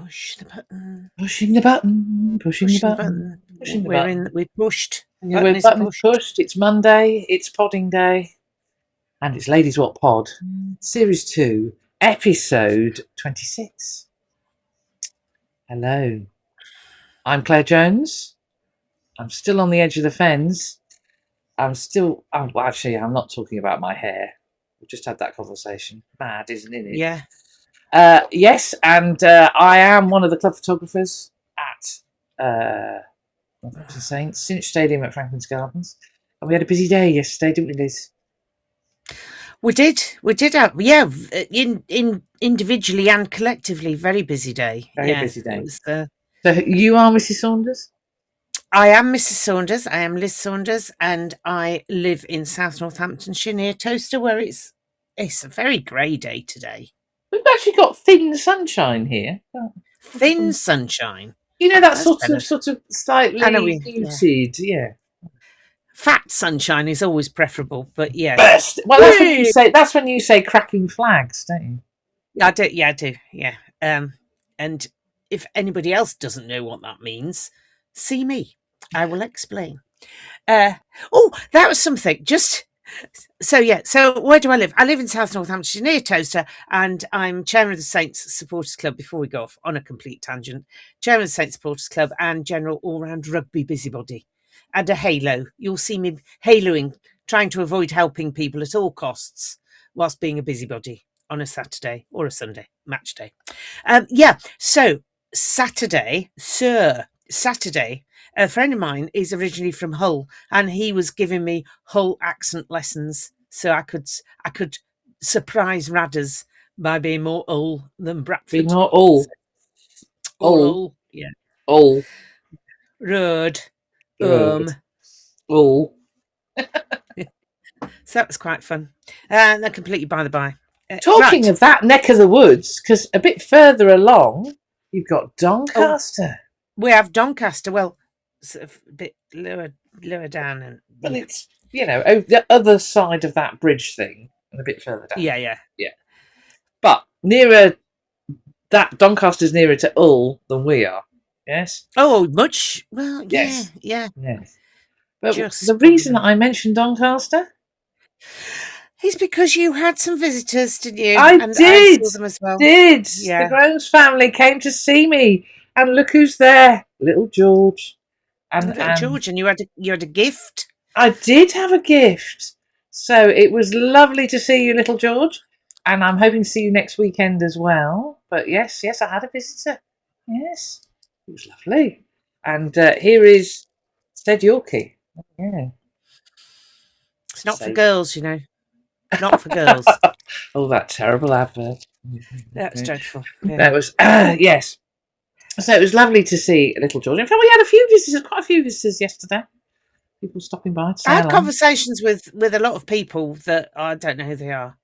Push the button. Pushing the button. Pushing the button. Pushing the button. We've pushed. Yeah, button is pushed. It's Monday. It's podding day. And it's Ladies Wot Pod. Series 2. Episode 26. Hello. I'm Claire Jones. I'm still on the edge of the fence. Actually, I'm not talking about my hair. We just had that conversation. Mad, isn't it? Yeah. Yes, and I am one of the club photographers at Saints Cinch Stadium at Franklin's Gardens, and we had a busy day yesterday, didn't we, Liz? We did have, individually and collectively, very busy day. Busy day. So you are Mrs. Saunders? I am Mrs. Saunders. I am Lis Saunders, and I live in South Northamptonshire near Towcester, where it's a very grey day today. We've actually got thin sunshine here. Thin sunshine. You know, that sort of slightly muted, yeah. Fat sunshine is always preferable, but yeah. Best. Well, that's when you say cracking flags, don't you? I do. Yeah, I do. Yeah. And if anybody else doesn't know what that means, see me. I will explain. That was something. So where do I live? I live in South Northamptonshire near Towcester, and I'm chairman of the Saints Supporters Club. Before we go off on a complete tangent, chairman of the Saints Supporters Club and general all-round rugby busybody. And a halo. You'll see me haloing, trying to avoid helping people at all costs whilst being a busybody on a Saturday or a Sunday match day. So Saturday, a friend of mine is originally from Hull, and he was giving me Hull accent lessons so I could surprise Radders by being more Hull than Bradford. Being more Hull. Hull. Yeah. Hull. Road. Hull. So that was quite fun. And they're completely by the by. Talking of that neck of the woods, because a bit further along, you've got Doncaster. We have Doncaster. Well, sort of a bit lower down, and well, it's over the other side of that bridge thing, and a bit further down. Yeah. But nearer that, Doncaster's nearer to Hull than we are. Yes. Oh, much. Well, yes. Yeah. Yes. But the reason that I mentioned Doncaster is because you had some visitors, didn't you? I did. I saw them as well. Yeah. The Groves family came to see me, and look who's there, little George. And George, and you had a gift. I did have a gift, so it was lovely to see you, little George, and I'm hoping to see you next weekend as well. But yes, I had a visitor. Yes, it was lovely. And here is Stead Yorkie. Yeah, it's not for girls, Not for girls. Oh, that terrible advert. That was dreadful. Yeah. That was yes. So it was lovely to see little George. In fact, we had quite a few visitors yesterday. People stopping by to say I had hello. Conversations with a lot of people that I don't know who they are.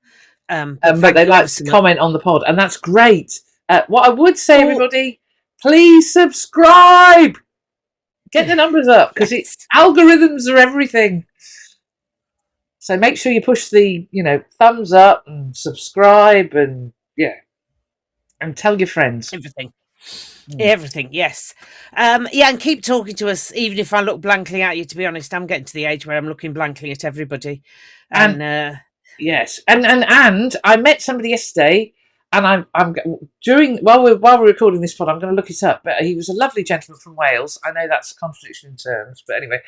But they like to comment on the pod, and that's great. What I would say, everybody, please subscribe. Get the numbers up, because algorithms are everything. So make sure you push the thumbs up and subscribe, and and tell your friends. Everything, yes. And keep talking to us, even if I look blankly at you. To be honest, I'm getting to the age where I'm looking blankly at everybody. And yes, and I met somebody yesterday, and while we're recording this pod, I'm going to look it up. But he was a lovely gentleman from Wales. I know that's a contradiction in terms, but anyway,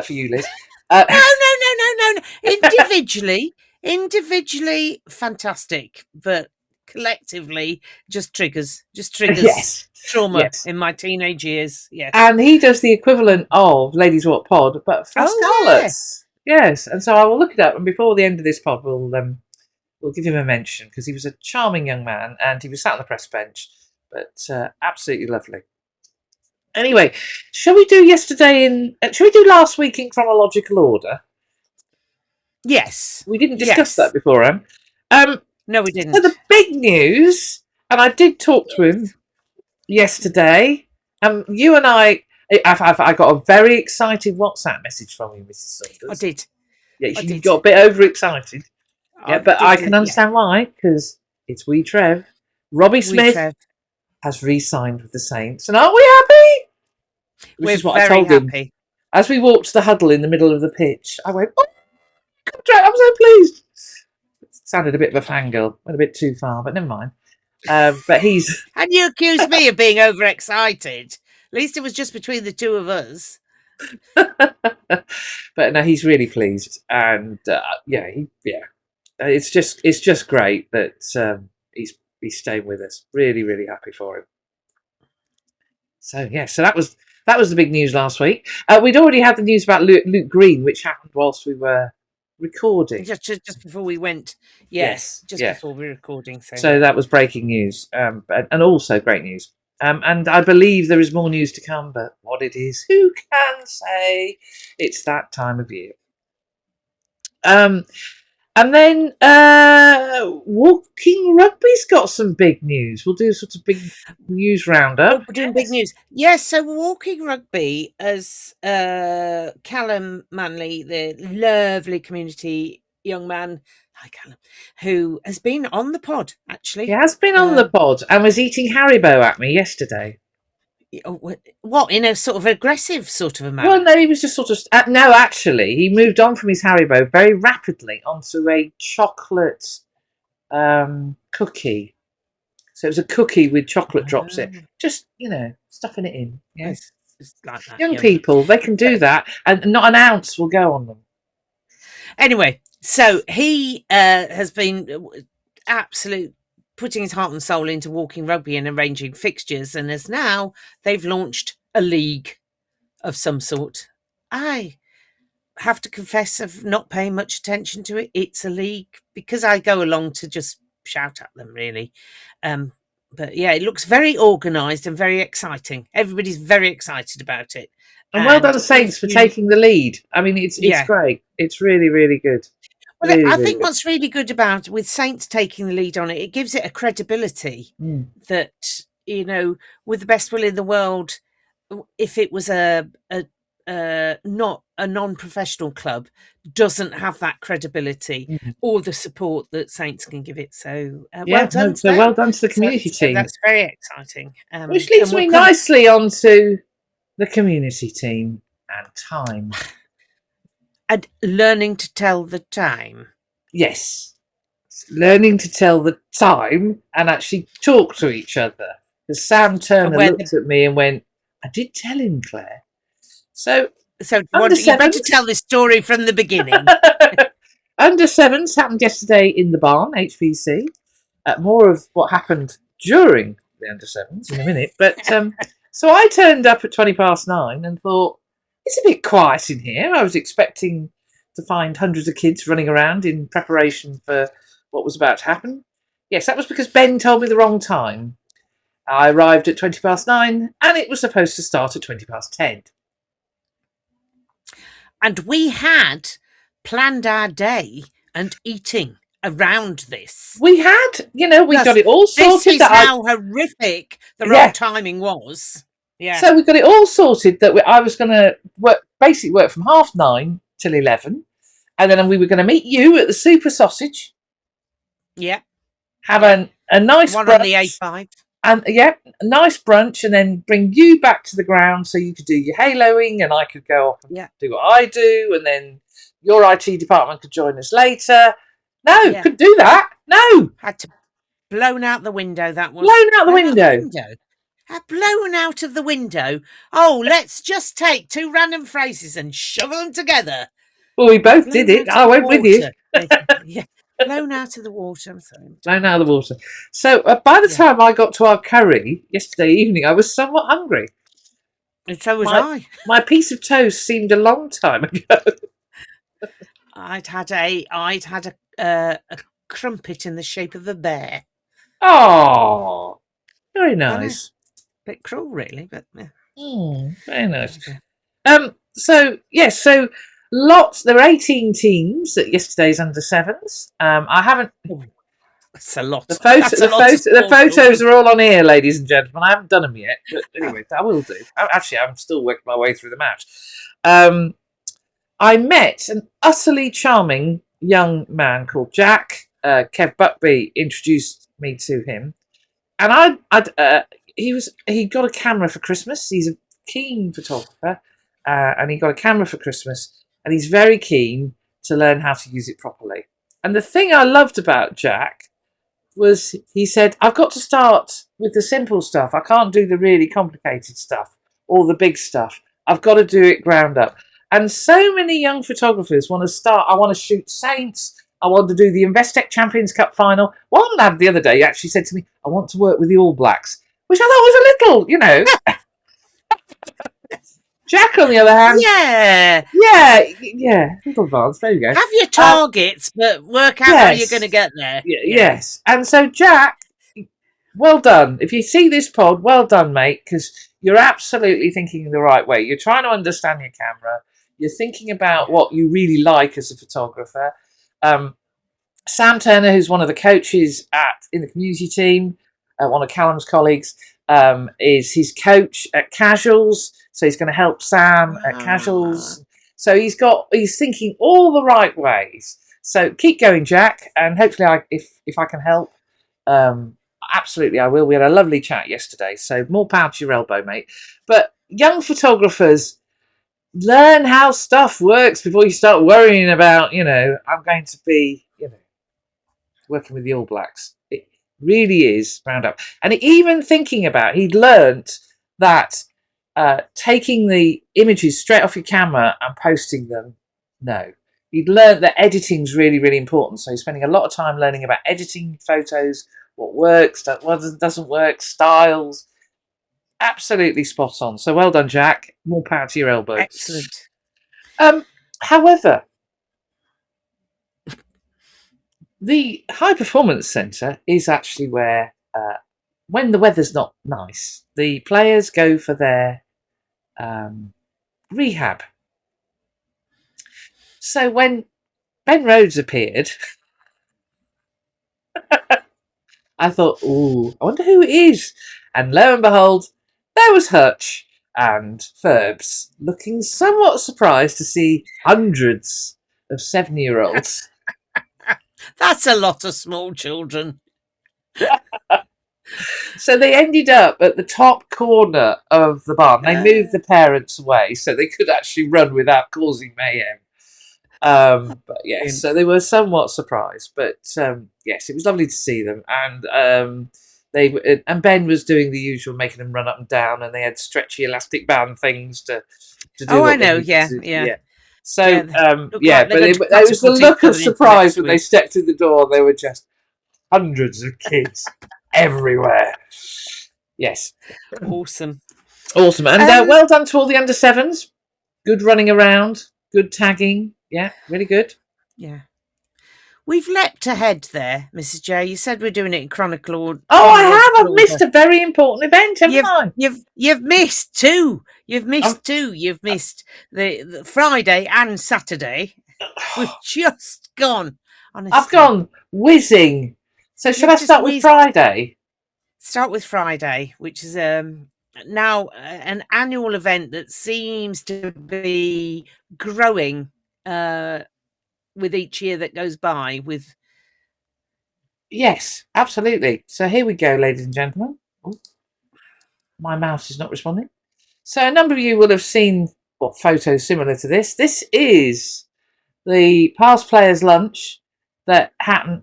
for you, Liz. No. Individually, fantastic, but collectively, just triggers trauma in my teenage years. Yes, and he does the equivalent of Ladies Wot Pod, but for Scarlets. Yes, and so I will look it up, and before the end of this pod, we'll give him a mention, because he was a charming young man, and he was sat on the press bench, but absolutely lovely. Anyway, shall we do last week in chronological order? Yes. We didn't discuss that beforehand. No, we didn't. So the big news, and I did talk to him yesterday, you and I got a very excited WhatsApp message from you, Mrs. Saunders. I did. Yeah, you got a bit overexcited. Yeah, but I can understand why, because it's wee Trev. Robbie Smith has re-signed with the Saints. And aren't we happy? We're very happy. As we walked to the huddle in the middle of the pitch, I went, "Oh, contract! I'm so pleased." It sounded a bit of a fangirl. Went a bit too far, but never mind. But he's... And you accused me of being overexcited. At least it was just between the two of us. But no, he's really pleased. And it's just great that he's staying with us. Really, really happy for him. So that was the big news last week. We'd already had the news about Luke Green, which happened whilst we were recording. Just before we went. Before we were recording. So that was breaking news, and also great news. And I believe there is more news to come, but what it is, who can say? It's that time of year. And then Walking Rugby's got some big news. We'll do sort of big news roundup. We're doing big news. Yes, so Walking Rugby, as Callum Manley, the lovely community young man, hi Callum, who has been on the pod, actually. He has been on the pod and was eating Haribo at me yesterday. What, in a sort of aggressive sort of a manner? Well, no, he was just sort of... no, actually, he moved on from his Haribo very rapidly onto a chocolate cookie. So it was a cookie with chocolate drops in. Just, stuffing it in. Yeah. It's like that, young people, they can do that, and not an ounce will go on them. Anyway, so he has been absolute... putting his heart and soul into Walking Rugby and arranging fixtures, and as now they've launched a league of some sort. I have to confess of not paying much attention to it. It's a league because I go along to just shout at them, really. But yeah, it looks very organised and very exciting. Everybody's very excited about it. And well done, Saints, for taking the lead. I mean, it's great. It's really, really good. Well, really, I think what's really good about with Saints taking the lead on it, it gives it a credibility that, with the best will in the world, if it was not a non-professional club, doesn't have that credibility or the support that Saints can give it. So well done. Well done to the community team. That's very exciting. Which leads me nicely onto the community team and time. And learning to tell the time. Yes. Learning to tell the time and actually talk to each other. Because Sam Turner looked at me and went, "I did tell him, Claire." So you better tell this story from the beginning. Under sevens happened yesterday in the barn, HPC. More of what happened during the under sevens in a minute. But so I turned up at 9:20 and thought, it's a bit quiet in here. I was expecting to find hundreds of kids running around in preparation for what was about to happen. Yes, that was because Ben told me the wrong time. I arrived at 9:20 and it was supposed to start at 10:20. And we had planned our day and eating around this. We had, we got it all sorted. This is how horrific the wrong timing was. Yeah. So we got it all sorted that I was going to work from 9:30 till 11, and then we were going to meet you at the Super Sausage. Yeah. Have a nice one brunch, on the A5. And a nice brunch, and then bring you back to the ground so you could do your haloing, and I could go off and do what I do, and then your IT department could join us later. No, couldn't do that. No, had to blown out the window. That was blown out the window. Blown out of the window. Oh, let's just take two random phrases and shovel them together. Well, we both did it. I went with you. Yeah, blown out of the water. I'm sorry. Blown out of the water. So by the time I got to our curry yesterday evening, I was somewhat hungry. And so was I. My piece of toast seemed a long time ago. I'd had a crumpet in the shape of a bear. Oh, very nice. Bit cruel, really, but very nice. So lots. There were 18 teams at yesterday's under sevens. I haven't. That's a lot. The photos are all on here, ladies and gentlemen. I haven't done them yet, but anyway, I will do. Actually, I'm still working my way through the match. I met an utterly charming young man called Jack. Kev Buckby introduced me to him, and he got a camera for Christmas. He's a keen photographer, and he got a camera for Christmas, and he's very keen to learn how to use it properly. And the thing I loved about Jack was he said, I've got to start with the simple stuff. I can't do the really complicated stuff or the big stuff. I've got to do it ground up. And so many young photographers want to start. I want to shoot Saints. I want to do the Investec Champions Cup final. One lad the other day actually said to me, I want to work with the All Blacks, which I thought was a little, Jack, on the other hand, yeah, little advanced. There you go. Have your targets, but work out how you're going to get there. Yes, and so Jack, well done. If you see this pod, well done, mate, because you're absolutely thinking the right way. You're trying to understand your camera. You're thinking about what you really like as a photographer. Sam Turner, who's one of the coaches in the community team, one of Callum's colleagues, is his coach at Casuals. So he's going to help Sam at Casuals. So he's thinking all the right ways. So keep going, Jack, and hopefully, if I can help, absolutely I will. We had a lovely chat yesterday, so more power to your elbow, mate. But young photographers, learn how stuff works before you start worrying about, I'm going to be, working with the All Blacks. It really is round up. And even thinking about, he'd learnt that taking the images straight off your camera and posting them, no. He'd learnt that editing's really, really important. So he's spending a lot of time learning about editing photos, what works, what doesn't work, styles. Absolutely spot on. So well done, Jack. More power to your elbow. Excellent. However, the High Performance Centre is actually where, when the weather's not nice, the players go for their rehab. So when Ben Rhodes appeared, I thought, ooh, I wonder who it is. And lo and behold, there was Hutch and Ferbs, looking somewhat surprised to see hundreds of 7-year-olds. That's a lot of small children. So they ended up at the top corner of the barn. They moved the parents away so they could actually run without causing mayhem. But yes, so they were somewhat surprised. But yes, it was lovely to see them. And and Ben was doing the usual, making them run up and down, and they had stretchy elastic band things to do. Oh, I know, yeah. So but it was the look of surprise when they stepped through the door. And they were just hundreds of kids everywhere. Yes, awesome, and well done to all the under-7s. Good running around, good tagging. Yeah, really good. Yeah. We've leapt ahead there, Mrs. J. You said we're doing it in chronicle order. Oh, I have. I've missed a very important event, haven't I? You've missed two. You've missed two. You've missed the Friday and Saturday. We've just gone. Honestly. I've gone whizzing. So should I start with Friday? Start with Friday, which is now an annual event that seems to be growing with each year that goes by. Yes, absolutely. So here we go, ladies and gentlemen. Oh, my mouse is not responding. So a number of you will have seen photos similar to this. This is the past players' lunch that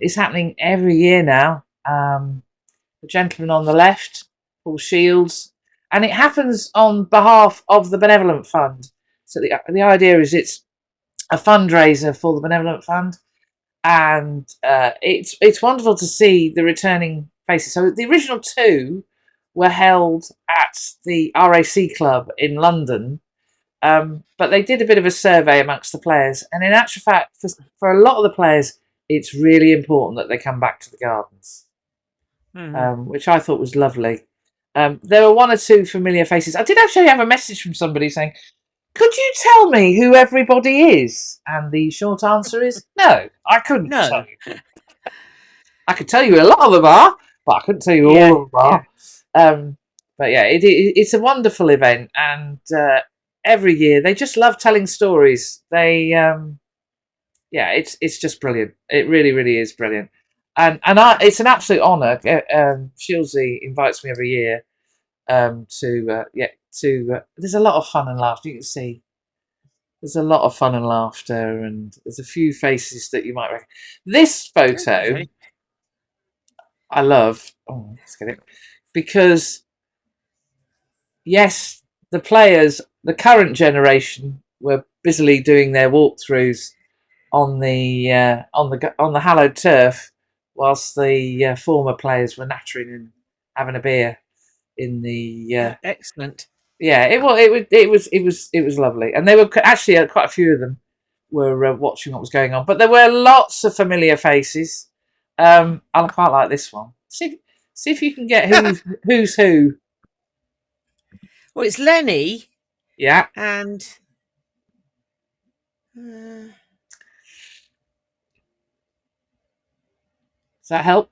is happening every year now. The gentleman on the left, Paul Shields, and it happens on behalf of the Benevolent Fund. So the idea is it's a fundraiser for the Benevolent Fund, and it's wonderful to see the returning faces. So the original two were held at the RAC Club in London, but they did a bit of a survey amongst the players, and in actual fact, for a lot of the players, it's really important that they come back to the gardens, which I thought was lovely. There were one or two familiar faces. I did actually have a message from somebody saying, could you tell me who everybody is? And the short answer is no, I couldn't tell you. I could tell you a lot of them are, but I couldn't tell you all of them are. Yeah. But yeah, it's a wonderful event, and every year they just love telling stories. They, it's just brilliant. It really, really is brilliant. And it's an absolute honour. Shieldsy invites me every year. There's a lot of fun and laughter. You can see there's a lot of fun and laughter, and there's a few faces that you might recognize. This photo Okay. I love. Oh, let's get it. Because yes, the players, the current generation, were busily doing their walkthroughs on the hallowed turf, whilst the former players were nattering and having a beer in the. Excellent. Yeah, it was lovely, and they were actually quite a few of them were watching what was going on, but there were lots of familiar faces. I quite like this one. See if you can get who's who. Well, it's Lenny. Yeah, and does that help?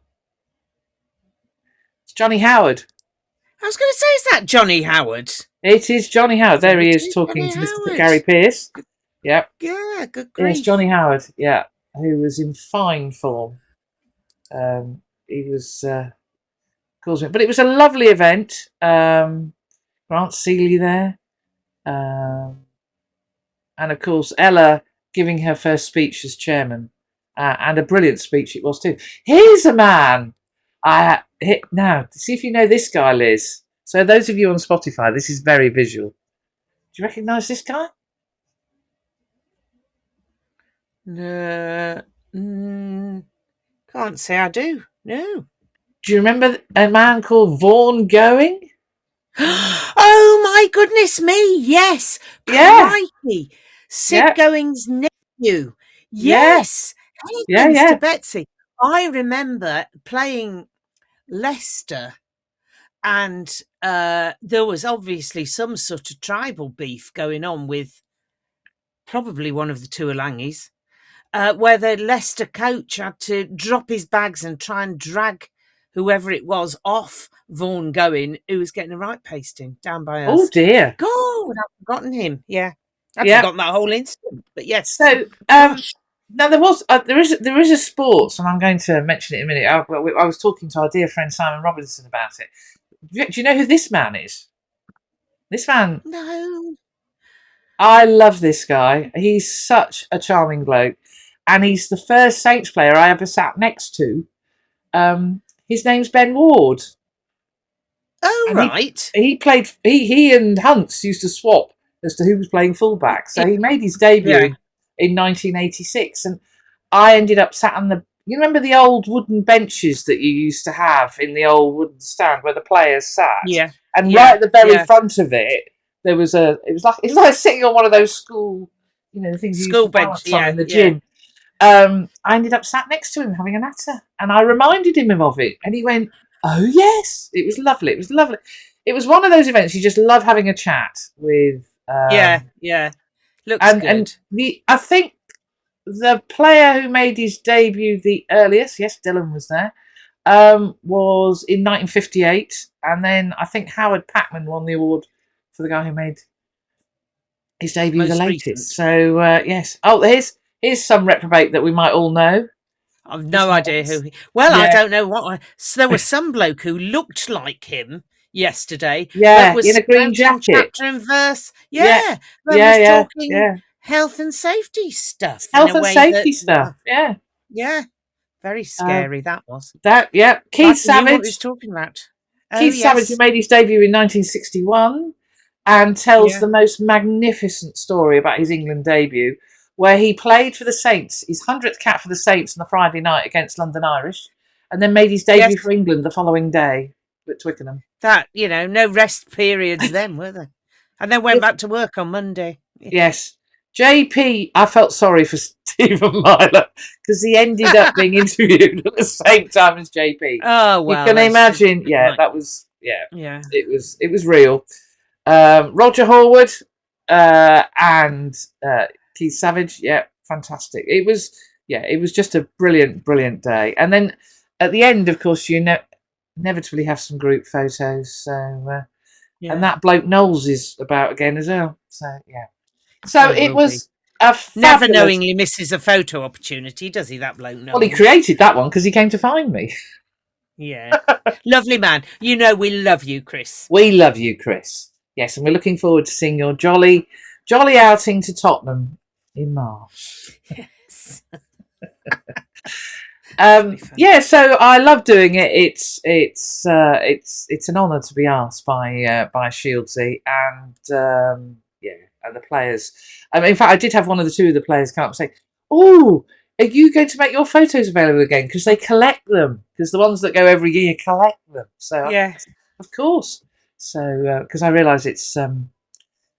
It's Johnny Howard. I was going to say, is that Johnny Howard? It is Johnny Howard. There he is talking to Mr. Gary Pearce. Yeah. Yeah, good grief. Yes, Johnny Howard. Yeah, who was in fine form. He was causing it, but it was a lovely event. Grant Seeley there, and of course Ella giving her first speech as chairman, and a brilliant speech it was too. Here's a man. Now, see if you know this guy, Liz. So those of you on Spotify, this is very visual. Do you recognise this guy? No, can't say I do. No. Do you remember a man called Vaughan Going? Oh my goodness me! Yes, crikey, Sid Going's nephew. Yes, heavens to Betsy. I remember playing Leicester, and there was obviously some sort of tribal beef going on with probably one of the Tuolangis, where the Leicester coach had to drop his bags and try and drag whoever it was off Vaughan Going, who was getting a right pasting down by us. Oh dear! God, I've forgotten him. Yeah, I've forgotten that whole incident. But yes. So now there is a sports, and I'm going to mention it in a minute. I was talking to our dear friend Simon Robinson about it. Do you know who this man is? This man. No. I love this guy. He's such a charming bloke, and he's the first Saints player I ever sat next to. His name's Ben Ward. Oh, and right. He played. He and Hunts used to swap as to who was playing fullback. So he made his debut in 1986, and I ended up sat on the. You remember the old wooden benches that you used to have in the old wooden stand where the players sat? Yeah. And right at the very front of it, there was it's like sitting on one of those school, things you used to balance on in the gym. I ended up sat next to him having a natter, and I reminded him of it, and he went, "Oh yes, it was lovely. It was lovely. It was one of those events you just love having a chat with." Looks good. And I think the player who made his debut the earliest, yes, Dylan was there, was in 1958, and then I think Howard Packman won the award for the guy who made his debut the latest. Recent. So yes. Oh, here's some reprobate that we might all know. I've no idea who he... Well, I don't know what... So there was some bloke who looked like him yesterday. Yeah, in a green jacket. Chapter and verse. Yeah. Was talking health and safety stuff. Health and safety stuff, yeah. Yeah. Very scary, that was. Keith Savage. What he was talking about. Keith Savage, who made his debut in 1961 and tells the most magnificent story about his England debut, where he played for the Saints, his 100th cap for the Saints on the Friday night against London Irish, and then made his debut for England the following day at Twickenham. That, no rest periods then, were there? And then went back to work on Monday. Yes. JP, I felt sorry for Stephen Myler because he ended up being interviewed at the same time as JP. Oh, well. You can imagine, that was, it was real. Roger Horwood and Keith Savage, fantastic. It was just a brilliant, brilliant day. And then at the end, of course, you inevitably have some group photos. So, and that bloke Knowles is about again as well. So, So it was a fabulous... Never knowingly misses a photo opportunity, does he, that bloke Knowles? Well, he created that one because he came to find me. Yeah. Lovely man. You know we love you, Chris. We love you, Chris. Yes, and we're looking forward to seeing your jolly outing to Tottenham in March. Yes. Yeah, so I love doing it. It's an honour to be asked by Shieldsy and and the players. In fact, I did have one of the two of the players come up and say, "Oh, are you going to make your photos available again? Because they collect them. Because the ones that go every year collect them." So yeah, of course. So because I realise it's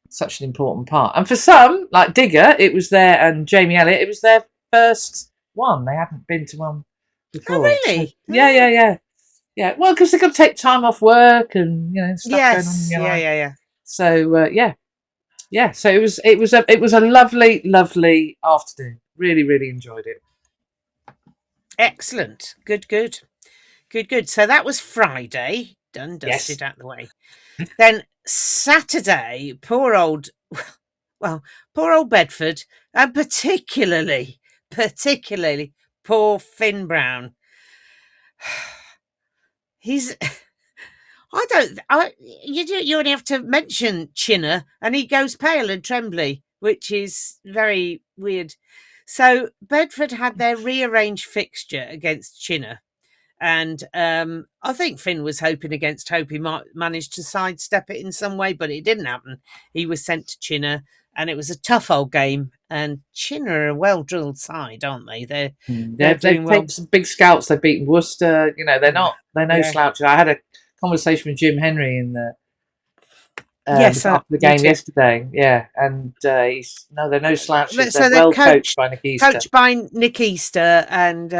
such an important part, and for some like Digger, it was and Jamie Elliott, it was their first one. They hadn't been to one before. Oh, really? So, yeah. Well, because they've got to take time off work and stuff going on in your life. Yeah. So yeah. So it was a lovely afternoon. Really, really enjoyed it. Excellent. Good. So that was Friday. Done, dusted, out the way. Then Saturday, poor old Bedford, and particularly poor Finn Brown. He's. You only have to mention Chinnor, and he goes pale and trembly, which is very weird. So Bedford had their rearranged fixture against Chinnor. And I think Finn was hoping against hope he might manage to sidestep it in some way, but it didn't happen. He was sent to Chinnor, and it was a tough old game. And Chinnor are a well-drilled side, aren't they? They've taken some big scouts. They've beaten Worcester. They're no slouches. I had a conversation with Jim Henry in the after the game yesterday. Yeah, and they're no slouches. They're well coached by Nick Easter, and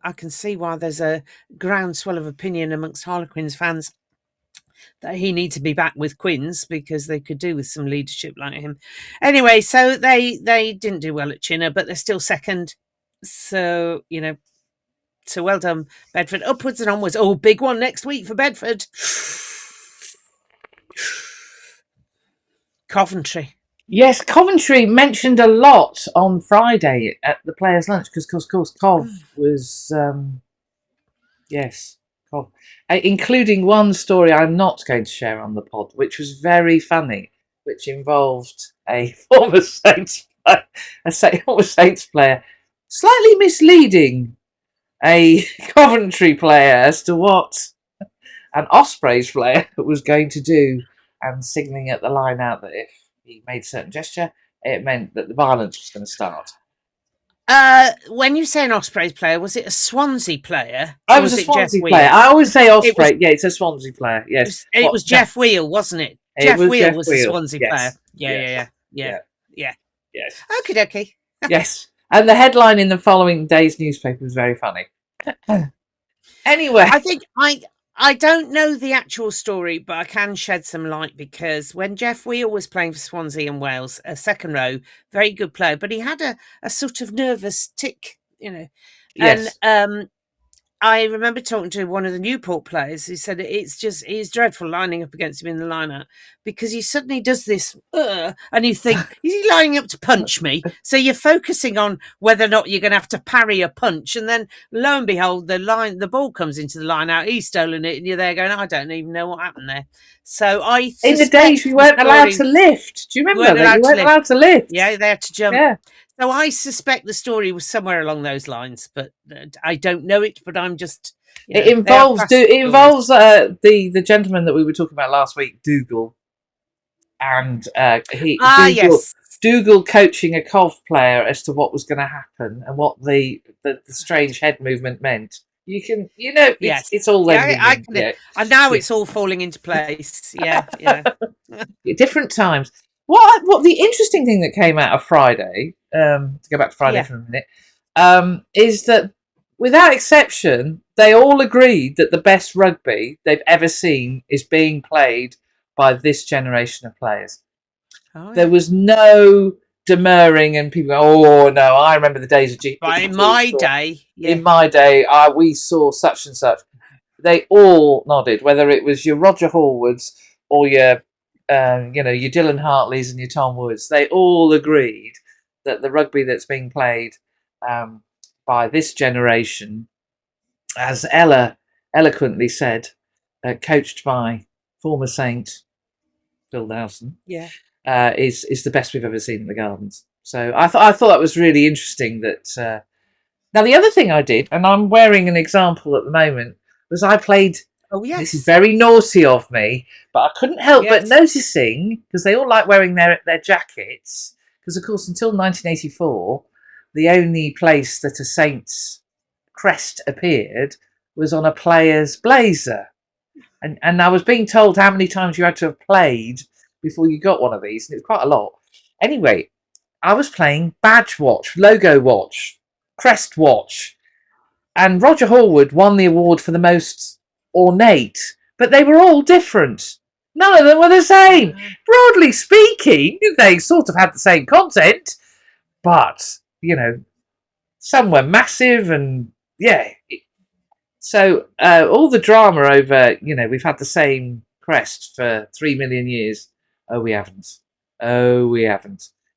I can see why there's a groundswell of opinion amongst Harlequins fans that he needs to be back with Quins because they could do with some leadership like him. Anyway, so they didn't do well at Chinnor, but they're still second. So so well done, Bedford. Upwards and onwards. Oh, big one next week for Bedford. Coventry. Yes, Coventry mentioned a lot on Friday at the players' lunch because, of course, Cov was Cov, including one story I'm not going to share on the pod, which was very funny, which involved a former Saints player, slightly misleading a Coventry player as to what an Ospreys player was going to do, and signalling at the line out that if he made a certain gesture, it meant that the violence was going to start. When you say an Ospreys player, was it a Swansea player? I was a Swansea player. I always say Osprey. It's a Swansea player. Yes, it was Jeff Wheel, wasn't it? Jeff Wheel was a Swansea player. Yeah. Yes. Okie. Yes, and the headline in the following day's newspaper was very funny. Anyway, I think I don't know the actual story, but I can shed some light because when Jeff Wheel was playing for Swansea and Wales, a second row, very good player, but he had a sort of nervous tick, Yes. And I remember talking to one of the Newport players who said it's dreadful lining up against him in the lineup because he suddenly does this, and you think, is he lining up to punch me? So you're focusing on whether or not you're going to have to parry a punch, and then lo and behold, the ball comes into the line out. He's stolen it, and you're there going, I don't even know what happened there. So in the days we weren't allowed to lift. Do you remember that? You weren't allowed to lift. Yeah, they had to jump. Yeah. So I suspect the story was somewhere along those lines, but I don't know it. But I'm just. It involves the gentleman that we were talking about last week, Dougal, and Dougal coaching a Cov player as to what was going to happen and what the strange head movement meant. You can, it's all there. And now it's all falling into place. Yeah. Different times. What the interesting thing that came out of Friday, to go back to Friday for a minute, is that without exception, they all agreed that the best rugby they've ever seen is being played by this generation of players. There was no demurring and people go, oh no, I remember the days of G. In my day, we saw such and such. They all nodded, whether it was your Roger Hallwards or your Dylan Hartleys and your Tom Woods. They all agreed that the rugby that's being played by this generation, as Ella eloquently said, coached by former Saint Phil Dowson, is the best we've ever seen in the Gardens. So I thought that was really interesting. That now the other thing I did, and I'm wearing an example at the moment, was I played. Oh yes, this is very naughty of me, but I couldn't help but noticing, because they all like wearing their jackets. Because of course, until 1984, the only place that a Saints crest appeared was on a player's blazer. And I was being told how many times you had to have played before you got one of these, and it's quite a lot. Anyway, I was playing badge watch, logo watch, crest watch, and Roger Horwood won the award for the most ornate, but they were all different. None of them were the same. Broadly speaking, they sort of had the same content, but, some were massive and, So all the drama over, we've had the same crest for 3 million years. Oh, we haven't.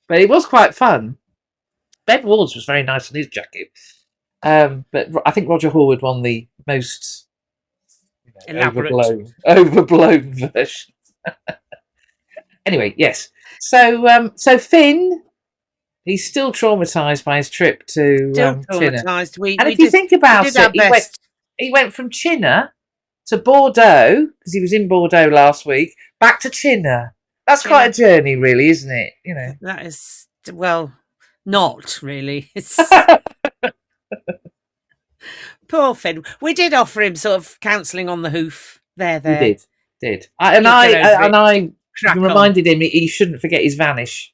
But it was quite fun. Ben Ward's was very nice on his jacket. But I think Roger Horwood won the most overblown version. Anyway, yes. So Finn, he's still traumatised by his trip to Chinnor. And if you think about it, he went from Chinnor to Bordeaux, because he was in Bordeaux last week, back to Chinnor. That's quite a journey, really, isn't it? That is, well, not really. It's... Poor Finn. We did offer him sort of counselling on the hoof. There. We did. I reminded him he shouldn't forget his vanish.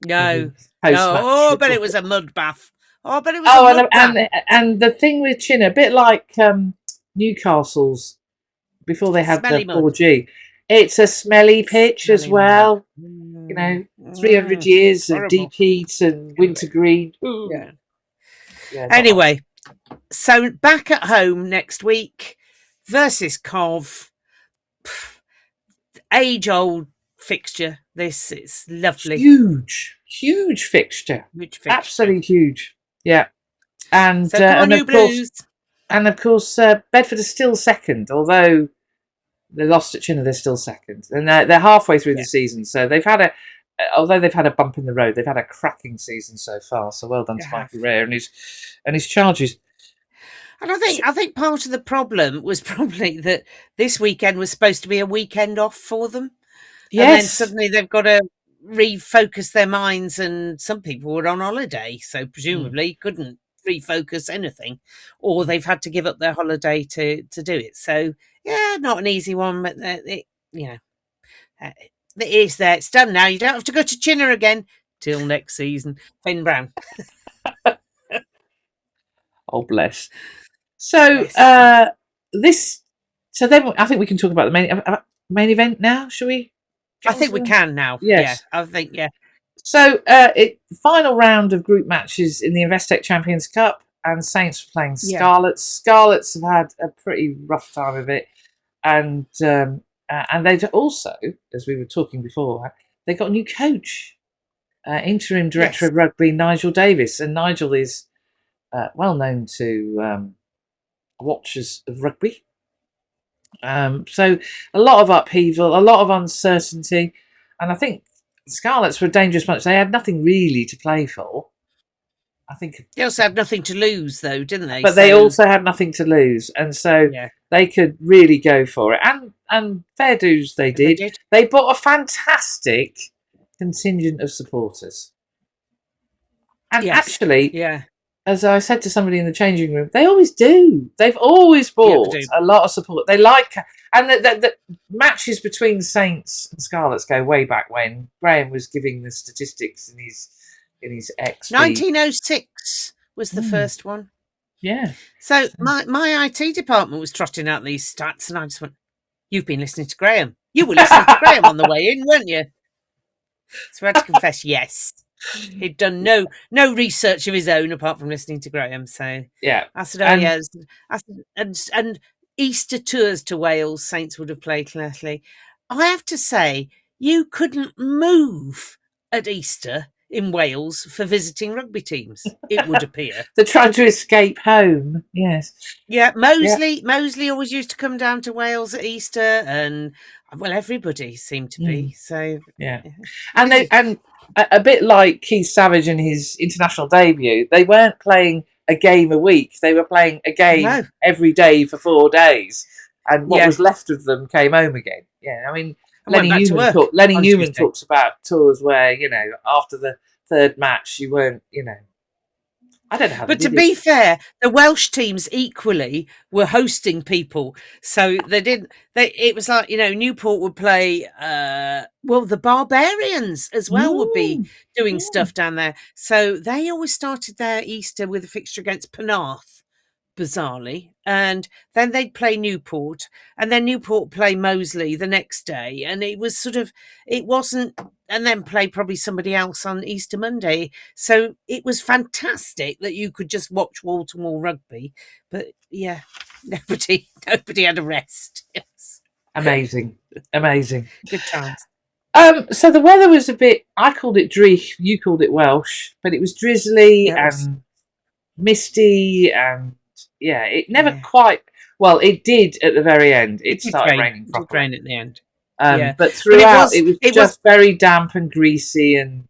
No. Oh, but it was a mud bath. Oh, but it was. And the thing with Chinnor, a bit like Newcastle's before they had the 4G. It's a smelly pitch as well. 300 years of deep heat and wintergreen. Anyway, so back at home next week versus Cov. Age-old fixture. This is lovely. Huge fixture. Absolutely huge. Yeah. And so come on, you Blues. Of course, Bedford is still second, although they lost at Chinnor, they're still second. And they're halfway through the season, so although they've had a bump in the road, they've had a cracking season so far. So well done to Mikey Rare and his charges. And I think part of the problem was probably that this weekend was supposed to be a weekend off for them. Yes. And then suddenly they've got to refocus their minds, and some people were on holiday, so presumably couldn't refocus anything, or they've had to give up their holiday to do it. So not an easy one, but it is there. It's done now. You don't have to go to Chinnor again till next season. Finn Brown. Oh, bless. So then I think we can talk about the main event now, shall we? I think we can now. Yes. Yeah, I think, yeah. So final round of group matches in the Investec Champions Cup, and Saints were playing Scarlets. Scarlets have had a pretty rough time of it, and they've also, as we were talking before, they got a new coach, interim director of rugby, Nigel Davis, and Nigel is well known to watchers of rugby. So a lot of upheaval, a lot of uncertainty, and I think Scarlets were a dangerous bunch. They had nothing really to play for. I think they also had nothing to lose, though, didn't they? But they also had nothing to lose, and so they could really go for it. And fair dues, they did. They brought a fantastic contingent of supporters, and actually, as I said to somebody in the changing room, they always do. They've always brought a lot of support. They like, and the matches between Saints and Scarlets go way back when Graham was giving the statistics in his X. 1906 was the first one. Yeah. So my IT department was trotting out these stats, and I just went, "You've been listening to Graham. You were listening to Graham on the way in, weren't you?" So I had to confess, yes. He'd done no research of his own apart from listening to Graham. So I said, "Oh yes." I said, and Easter tours to Wales, Saints would have played clearly. I have to say, you couldn't move at Easter in Wales for visiting rugby teams, it would appear. They're trying to escape home. Yes. Yeah, Mosley always used to come down to Wales at Easter, and well, everybody seemed to be. So yeah. And a bit like Keith Savage in his international debut, they weren't playing a game a week. They were playing a game every day for 4 days, and what was left of them came home again. Yeah, I mean, Lenny Newman talks about tours where, you know, after the third match you weren't, you know, I don't know how. But to be fair, the Welsh teams equally were hosting people, so they didn't. It was like, you know, Newport would play. The Barbarians as well would be doing stuff down there. So they always started their Easter with a fixture against Penarth, bizarrely, and then they'd play Newport, and then Newport play Moseley the next day, and it was sort of, it wasn't, and then play probably somebody else on Easter Monday. So it was fantastic that you could just watch wall-to-wall rugby, but yeah, nobody had a rest. Yes. Amazing Good times. So the weather was a bit, I called it Dreich, you called it Welsh, but it was drizzly and misty, and it never quite. Well, it did at the very end. It started raining properly. It did rain at the end. But throughout, it was just very damp and greasy, and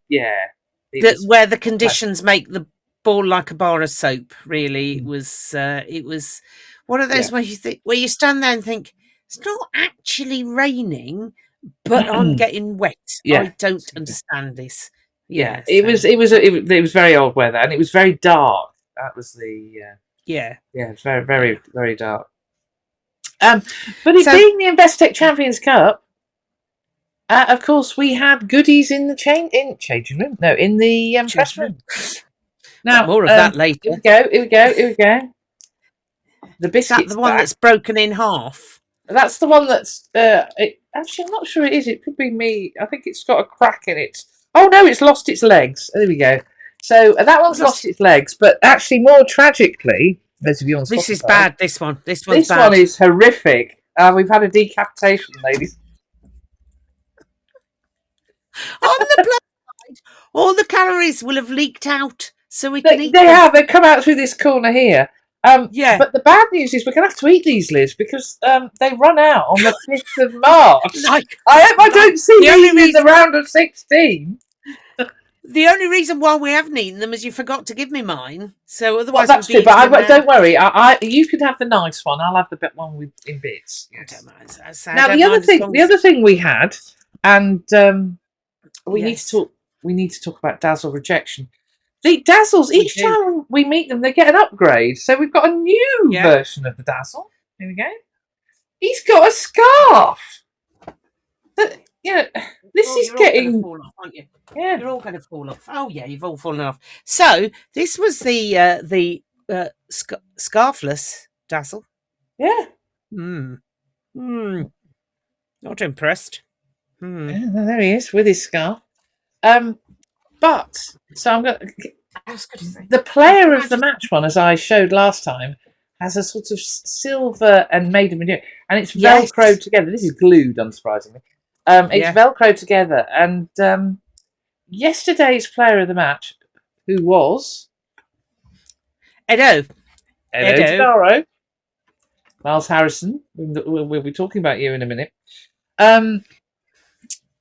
where the conditions make the ball like a bar of soap. Really, it was one of those where you stand there and think it's not actually raining, but I'm getting wet. I don't understand this. Yeah, it was very old weather, and it was very dark. That was the it's very, very, very dark. But being the Investec Champions Cup, of course, we had goodies in the changing room. No, in the press room. Now, more of that later. Here we go. The biscuits. Is that the one that's broken in half? That's the one that's. Actually, I'm not sure it is. It could be me. I think it's got a crack in it. Oh no, it's lost its legs. There we go. So that one's lost its legs, but actually, more tragically, those of you on Spotify, this is bad. This one is horrific. We've had a decapitation, ladies. On the plus side, all the calories will have leaked out, so we can eat them. They have come out through this corner here. But the bad news is we're going to have to eat these, Liz, because they run out on the 5th of March. I hope I don't see these in the round of 16. The only reason why we haven't eaten them is you forgot to give me mine. So otherwise, that's true. But don't worry. You can have the nice one. I'll have the one in bits. Yes. I don't mind. Now the other thing we had, and we need to talk about Dazzle rejection. The Dazzles, each time we meet them, they get an upgrade. So we've got a new version of the Dazzle. Here we go. He's got a scarf. This is getting. Fall off, aren't you? Yeah, you're all going to fall off. Oh yeah, you've all fallen off. So this was the scarfless Dazzle. Yeah. Not impressed. Yeah, there he is with his scarf. But so I'm going. The player of the match one, as I showed last time, has a sort of silver and made of material, and it's velcroed together. This is glued, unsurprisingly. It's velcroed together, and yesterday's player of the match, who was Edo Starro, Miles Harrison. We'll be talking about you in a minute.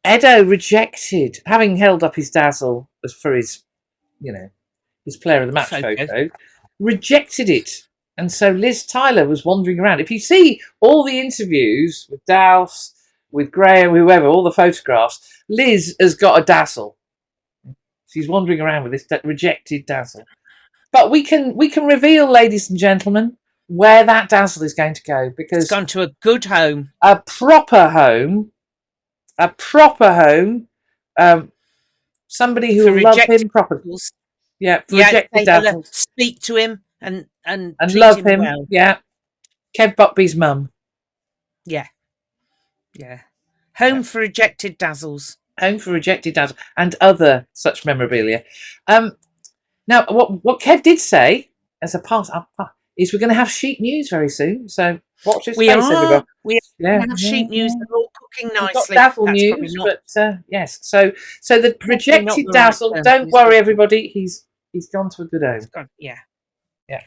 Edo rejected, having held up his Dazzle as for his, his player of the match photo, rejected it. And so Liz Tyler was wandering around. If you see all the interviews with Dowse, with Graham, whoever, all the photographs, Liz has got a Dazzle. She's wandering around with this rejected Dazzle. But we can reveal, ladies and gentlemen, where that Dazzle is going to go, because it's gone to a good home. A proper home. Somebody who will love him properly. Yeah, rejected Dazzles. Speak to him and love him. Well. Yeah. Kev Buckby's mum. Yeah. Yeah. Home for rejected Dazzles. Home for rejected Dazzles and other such memorabilia. Now, what Kev did say as a part is we're going to have sheep news very soon. So watch this space, everybody. We have sheep news. They're all talking We've got nicely. Dazzle That's probably news, not, but yes. So the not projected the right Dazzle. term to Don't be worry, speaking. everybody. He's gone to a good home. Yeah. Yeah.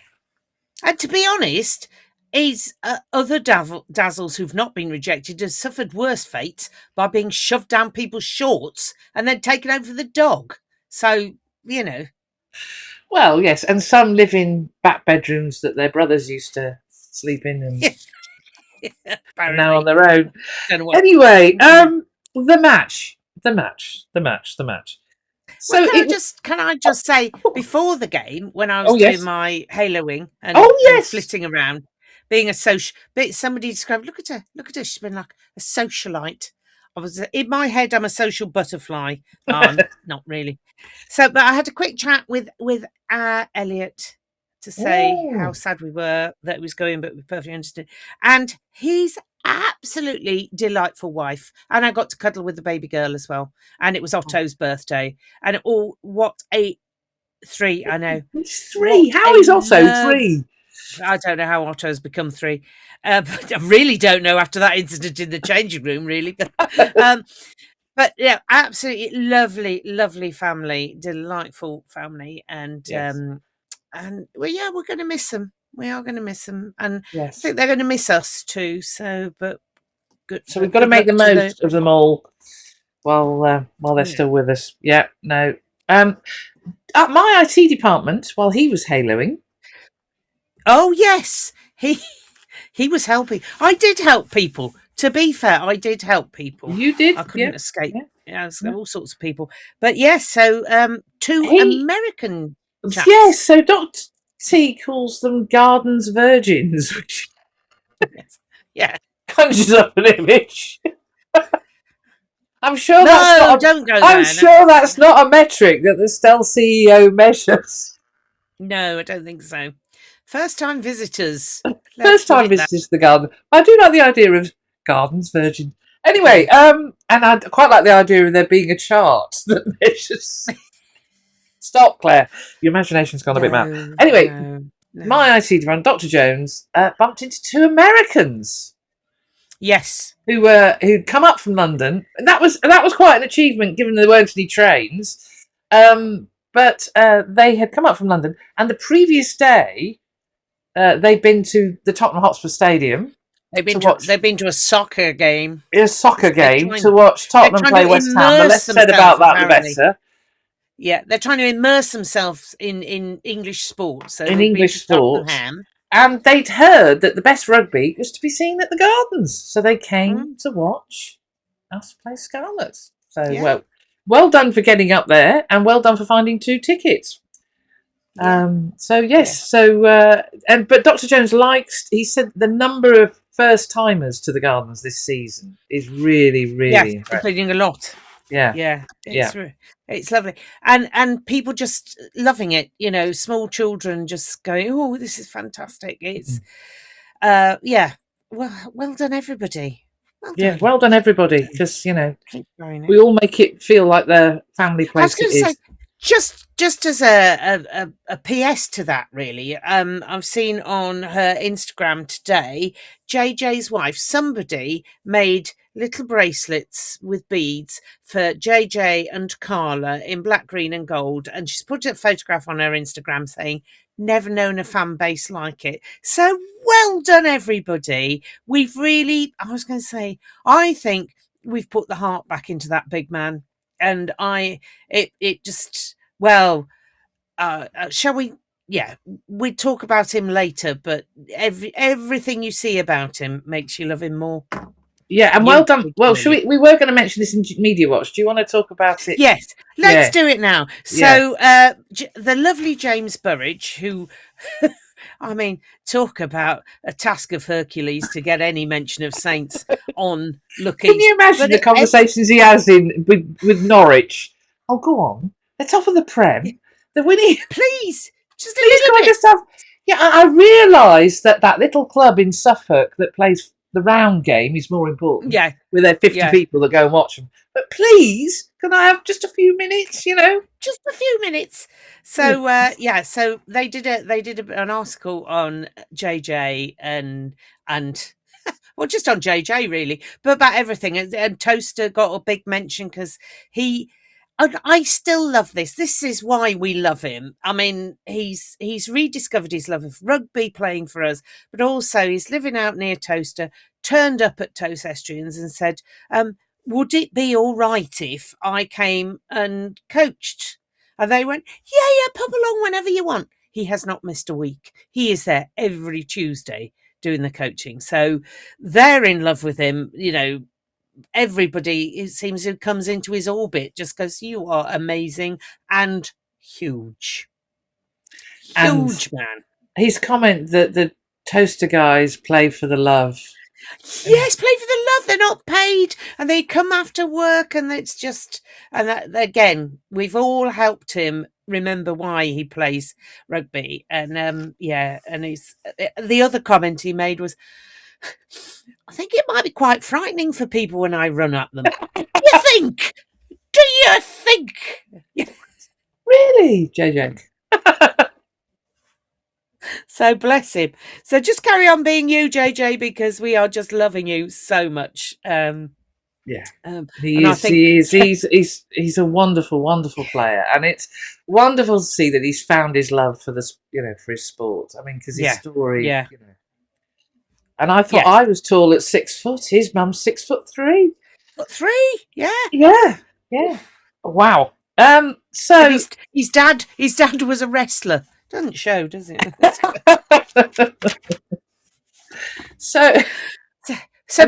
And to be honest, he's other Dazzles who've not been rejected have suffered worse fates by being shoved down people's shorts and then taken over the dog. So, you know. Well, yes, and some live in back bedrooms that their brothers used to sleep in, and now on their own. Anyway, the match. So well, can I just say, before the game, when I was doing my haloing and flitting around, being a social, somebody described, look at her, she's been like a socialite. I was in my head, I'm a social butterfly. Not really. So, but I had a quick chat with Elliot to say how sad we were that it was going, but we perfectly understood. And he's absolutely delightful wife, and I got to cuddle with the baby girl as well, and it was Otto's birthday, and what a 3. I know it's 3. How is Otto 3? I don't know how Otto's become 3, but I really don't know after that incident in the changing room, really. But yeah, absolutely lovely family, delightful family, and well, yeah, we're going to miss them. We are going to miss them, and I think they're going to miss us too. So, but good. So we've got to make the most of them all while they're still with us. Yeah, no. At my IT department, while he was haloing. Oh yes, he was helping. I did help people. To be fair, I did help people. You did. I couldn't escape. Yeah, all sorts of people. But yes, so 2 American chaps. Yes, so Dr. T calls them Gardens Virgins, which conjures up an image. I'm sure that's not a metric that the Stell CEO measures. No, I don't think so. First-time visitors. First-time visitors to the garden. I do like the idea of Gardens Virgin. Anyway, and I quite like the idea of there being a chart that measures. Stop, Claire. Your imagination's gone a bit mad. Anyway, my IT friend, Dr. Jones, bumped into 2 Americans. Yes, who'd come up from London. That was quite an achievement, given there weren't any trains. But they had come up from London, and the previous day, they'd been to the Tottenham Hotspur Stadium. They've been to a soccer game. To watch Tottenham play West Ham. The less said about that, the better. Yeah, they're trying to immerse themselves in English sport. So in English sport. And they'd heard that the best rugby was to be seen at the Gardens. So they came to watch us play Scarlets. So, well done for getting up there, and well done for finding 2 tickets. But Dr. Jones he said the number of first-timers to the Gardens this season is really, really impressive. Including a lot. Yeah. It's lovely, and people just loving it. You know, small children just going, "Oh, this is fantastic!" It's, well done, everybody. Well done, everybody, because we all make it feel like the family place. I was going to say, just as a PS to that, really. I've seen on her Instagram today, JJ's wife, somebody made little bracelets with beads for JJ and Carla in black, green and gold, and she's put a photograph on her Instagram saying, "Never known a fan base like it." So well done, everybody. We've really, I think we've put the heart back into that big man, and shall we? Yeah, we talk about him later, but everything you see about him makes you love him more. Yeah, and well done. Well, we were going to mention this in Media Watch. Do you want to talk about it? Yes, let's do it now. So the lovely James Burridge, who, I mean, talk about a task of Hercules to get any mention of Saints on Look East. Can you imagine the conversations he has with Norwich? Oh, go on. They're top of the Prem. They're winning. Please, just a little bit. Just have. Yeah, I realise that little club in Suffolk that plays the round game is more important. Yeah, with their 50 people that go and watch them. But please, can I have just a few minutes? Just a few minutes. So so they did an article on JJ and well, just on JJ really, but about everything. And Towcester got a big mention because I still love this. This is why we love him. I mean, he's rediscovered his love of rugby, playing for us, but also he's living out near Towcester, turned up at Towcestrians and said, would it be all right if I came and coached? And they went, yeah, pop along whenever you want. He has not missed a week. He is there every Tuesday doing the coaching. So they're in love with him. You know, everybody, it seems, who comes into his orbit just goes, you are amazing and huge. Huge, man. His comment that the Towcester guys play for the love. Yes, play for the love. They're not paid, and they come after work, and it's just, and that, again, we've all helped him remember why he plays rugby. And and he's, the other comment he made was, I think it might be quite frightening for people when I run at them. You think? Do you think? Really, JJ? So bless him. So just carry on being you, JJ, because we are just loving you so much. He's a wonderful, wonderful player, and it's wonderful to see that he's found his love for this, for his sport. I mean, because his story, And I thought I was tall at 6 foot. His mum's 6'3". 3, yeah. Wow. So and his dad was a wrestler. Doesn't show, does it? so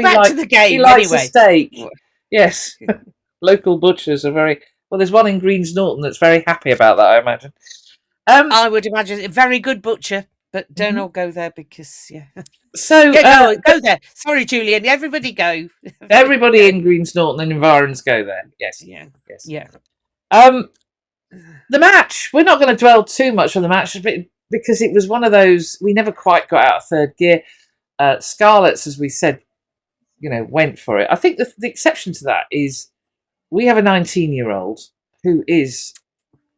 back to the game. He likes anyway. a steak. Yes. Local butchers are very well. There's one in Greens Norton that's very happy about that, I imagine. I would imagine a very good butcher, but don't all go there because So go there. Sorry, Julian. Everybody go. Everybody in Greens Norton and environs go there. Yes. Yeah. The match. We're not going to dwell too much on the match, because it was one of those we never quite got out of third gear. Scarlets, as we said, went for it. I think the exception to that is we have a 19-year-old who is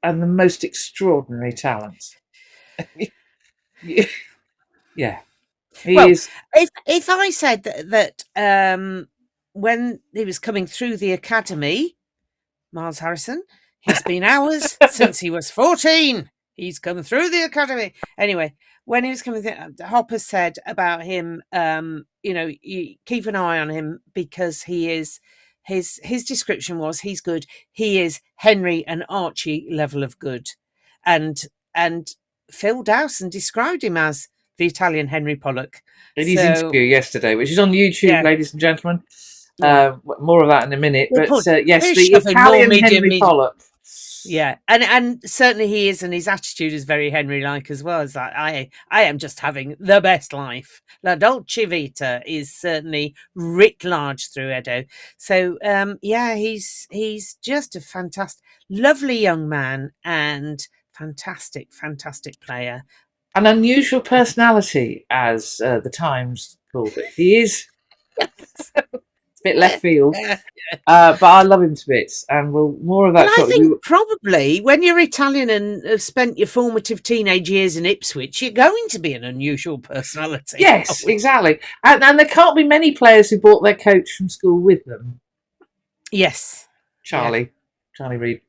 the most extraordinary talent. Yeah. He is. If I said that when he was coming through the academy, Miles Harrison, he's been hours since he was 14. He's come through the academy. Anyway, when he was coming through, Hopper said about him, you keep an eye on him because he is, his description was he's good. He is Henry and Archie level of good. And Phil Dowson described him as the Italian Henry Pollock. In his interview yesterday, which is on YouTube, ladies and gentlemen. More of that in a minute. But yes, the Italian Henry Pollock. Yeah, and certainly he is, and his attitude is very Henry-like as well. It's like, I am just having the best life. La Dolce Vita is certainly writ large through Edo. So, he's just a fantastic, lovely young man and fantastic player. An unusual personality, as the Times called it. He is a bit left field, but I love him to bits, and we'll more of that. I think probably when you're Italian and have spent your formative teenage years in Ipswich, you're going to be an unusual personality. Yes, exactly, and there can't be many players who brought their coach from school with them. Yes, Charlie Reid.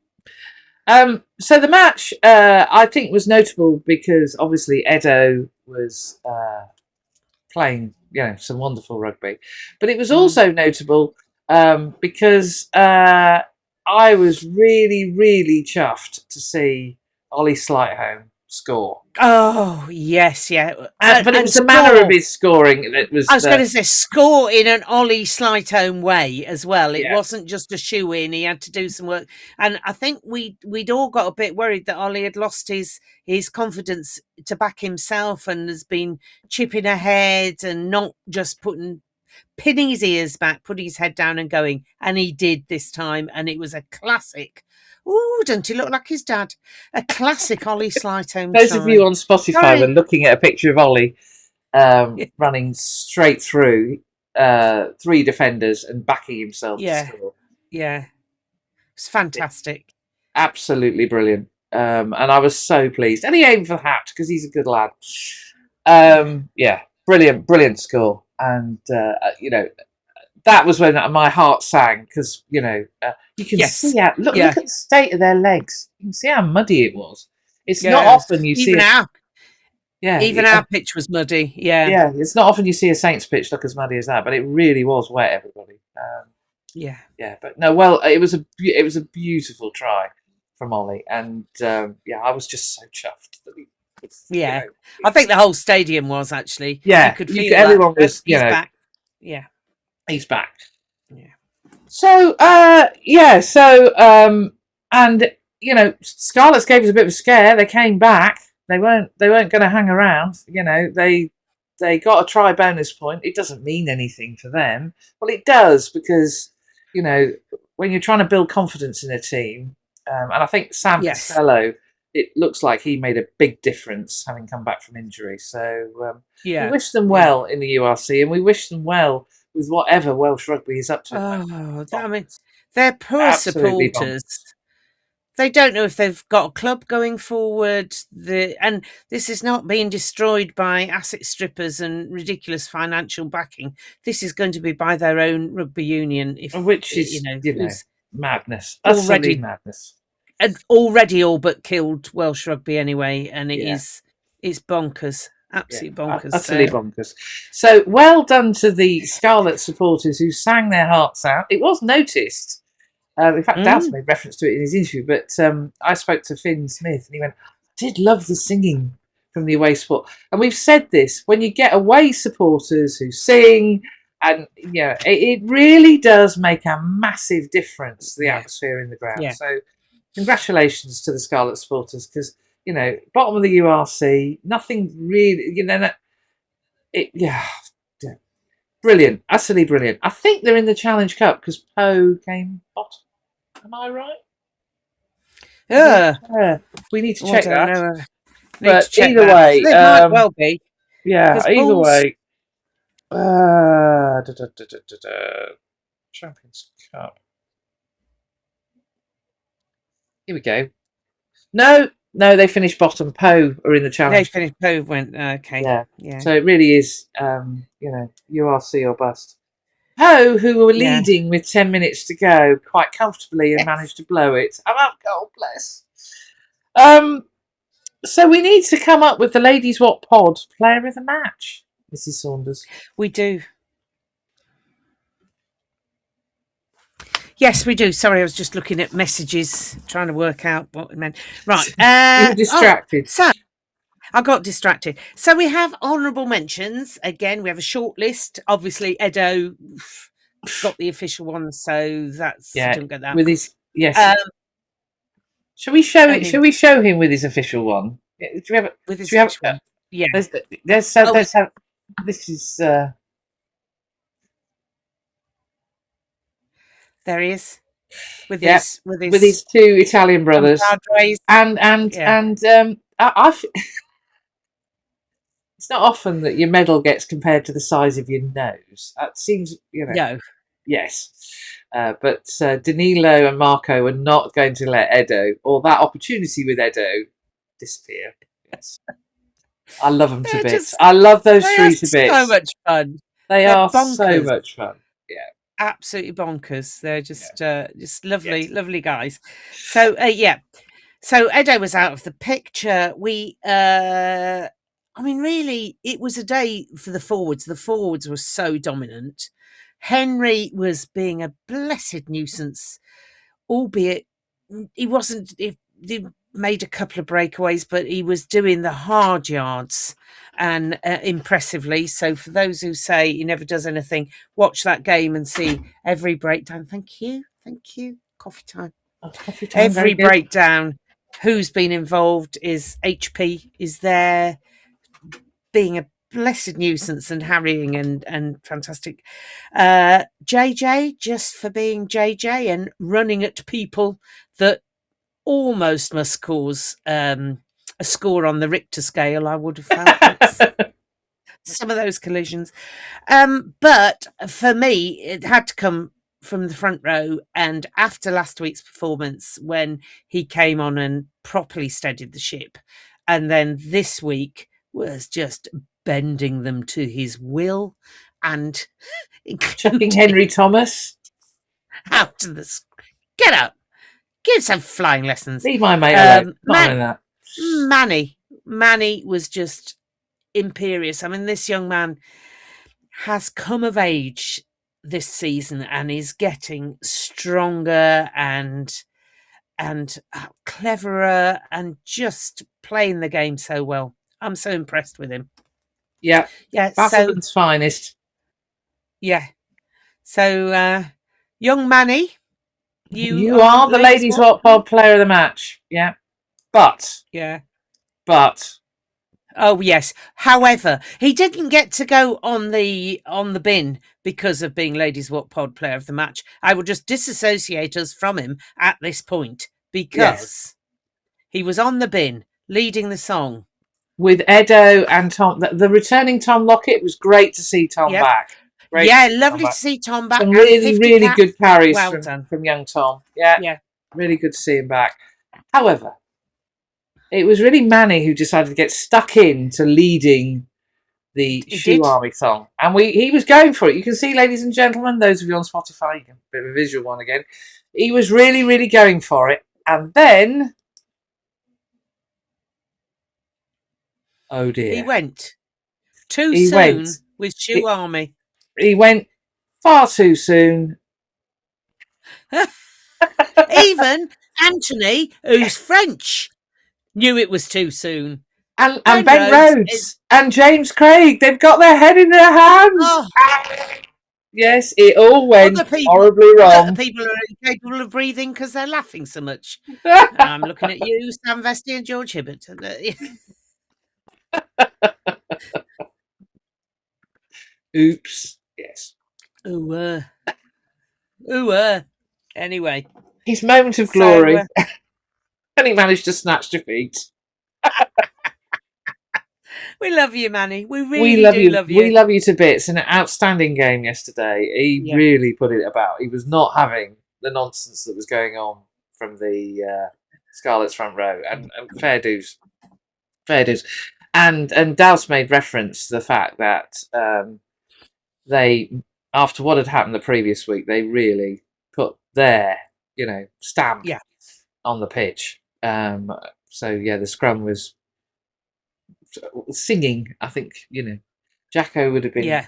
So the match, I think, was notable because obviously Edo was playing, some wonderful rugby, but it was also notable because I was really, really chuffed to see Ollie Slightholme score. Oh yes, yeah. But it was the manner of his scoring that was. I was going to say score in an Ollie Slightholme way as well. It wasn't just a shoe in; he had to do some work. And I think we'd all got a bit worried that Ollie had lost his confidence to back himself and has been chipping ahead and not just pinning his ears back, putting his head down and going. And he did this time, and it was a classic. Oh, don't he look like his dad? A classic Ollie Slightholme. Those of you on Spotify were looking at a picture of Ollie running straight through 3 defenders and backing himself to score. Yeah. It's fantastic. Absolutely brilliant. And I was so pleased. And he aimed for the hat because he's a good lad. Brilliant score. and that was when my heart sang, because you can see how look at the state of their legs. You can see how muddy it was. It's not often you see our pitch was muddy. Yeah, it's not often you see a Saints pitch look as muddy as that, but it really was wet, everybody. But no, well, it was a beautiful try from Ollie, and I was just so chuffed that I think the whole stadium was actually. Yeah, you could feel everyone was. He's back. Yeah, he's back. Yeah. So and Scarlets gave us a bit of a scare. They came back. They weren't going to hang around. They got a try bonus point. It doesn't mean anything for them. Well, it does, because when you're trying to build confidence in a team, and I think Sam Costello, it looks like he made a big difference having come back from injury. So we wish them well in the URC, and we wish them well with whatever Welsh rugby is up to. I mean, they're poor supporters. They don't know if they've got a club going forward. And this is not being destroyed by asset strippers and ridiculous financial backing. This is going to be by their own rugby union, which is madness, utterly madness, and already all but killed Welsh rugby anyway. And it's bonkers, absolutely bonkers, utterly bonkers. So well done to the Scarlet supporters who sang their hearts out. It was noticed. In fact, Dow's made reference to it in his interview, but I spoke to Finn Smith, and he went, I did love the singing from the away support. And we've said this, when you get away supporters who sing, and it really does make a massive difference to the atmosphere in the ground. Yeah. So congratulations to the Scarlet supporters, because, bottom of the URC, nothing really, brilliant, utterly brilliant. I think they're in the Challenge Cup because Poe came bottom. Am I right? Yeah. We need to check that. But either way, they might well be. Yeah, either way. Champions Cup. Here we go. No, they finished bottom. Poe are in the Challenge. They finished. Poe went. Okay. Yeah. So it really is, URC or bust. Poe, who were leading with 10 minutes to go quite comfortably and managed to blow it. I'm out goal, bless. So we need to come up with the Ladies Wot Pod player of the match, Mrs. Saunders. We do. Yes, we do. Sorry, I was just looking at messages, trying to work out what it meant. Right. You were distracted. So I got distracted. So we have honourable mentions. Again, we have a short list. Obviously, Edo got the official one, so that's don't get that. With his shall we show it? Shall we show him with his official one? Do we have it? With his official one? Yeah. Let's have. This is. There he is. With his two Italian brothers. And it's not often that your medal gets compared to the size of your nose. That seems, No. Yes. But Danilo and Marco are not going to let Edo, or that opportunity with Edo, disappear. Yes. I love them to bits. I love those three to bits. So much fun. They're bonkers. So much fun. Yeah. Absolutely bonkers. They're just lovely, lovely guys. So So Edo was out of the picture. Really, it was a day for the forwards. The forwards were so dominant. Henry was being a blessed nuisance, albeit he wasn't. He made a couple of breakaways, but he was doing the hard yards and impressively. So for those who say he never does anything, watch that game and see every breakdown. Thank you. Coffee time. Coffee time. Every breakdown. Who's been involved is HP is there, being a blessed nuisance and harrying and fantastic. JJ, just for being JJ and running at people that almost must cause a score on the Richter scale, I would have felt. Some of those collisions. But for me, it had to come from the front row, and after last week's performance when he came on and properly steadied the ship, and then this week was just bending them to his will and chucking Henry Thomas out to the get up, give some flying lessons. Leave my mate alone. Manny was just imperious. I mean, this young man has come of age this season and is getting stronger and cleverer and just playing the game so well. I'm so impressed with him. Yeah. Basildon's finest. Yeah. So, young Manny, you are the Ladies Wot Pod player of the match. Yeah. But. Oh yes. However, he didn't get to go on the bin because of being Ladies Wot Pod player of the match. I will just disassociate us from him at this point because he was on the bin leading the song with Edo and Tom. The returning Tom Lockett was great to see Tom back. Lovely to see Tom back. Some really good carries from young Tom. Yeah, really good to see him back. However, it was really Manny who decided to get stuck into leading the Shoe Army song. And he was going for it. You can see, ladies and gentlemen, those of you on Spotify, a bit of a visual one again. He was really, really going for it. And then... oh, dear. He went too soon with Shoe Army. He went far too soon. Even Anthony, who's French, knew it was too soon. And Ben Rhodes and James Craig, they've got their head in their hands. Oh. Yes, it all went horribly wrong. The people are incapable of breathing because they're laughing so much. I'm looking at you, Sam Vesti and George Hibbert. Oops. Yes. Ooh. Anyway. His moment of glory. And he managed to snatch defeat. We love you, Manny. We really do love you. We love you to bits. An outstanding game yesterday. He really put it about. He was not having the nonsense that was going on from the Scarlets front row. And fair dues. Fair dues. And Douse made reference to the fact that they, after what had happened the previous week, they really put their, stamp on the pitch. So the scrum was singing. I think Jacko would have been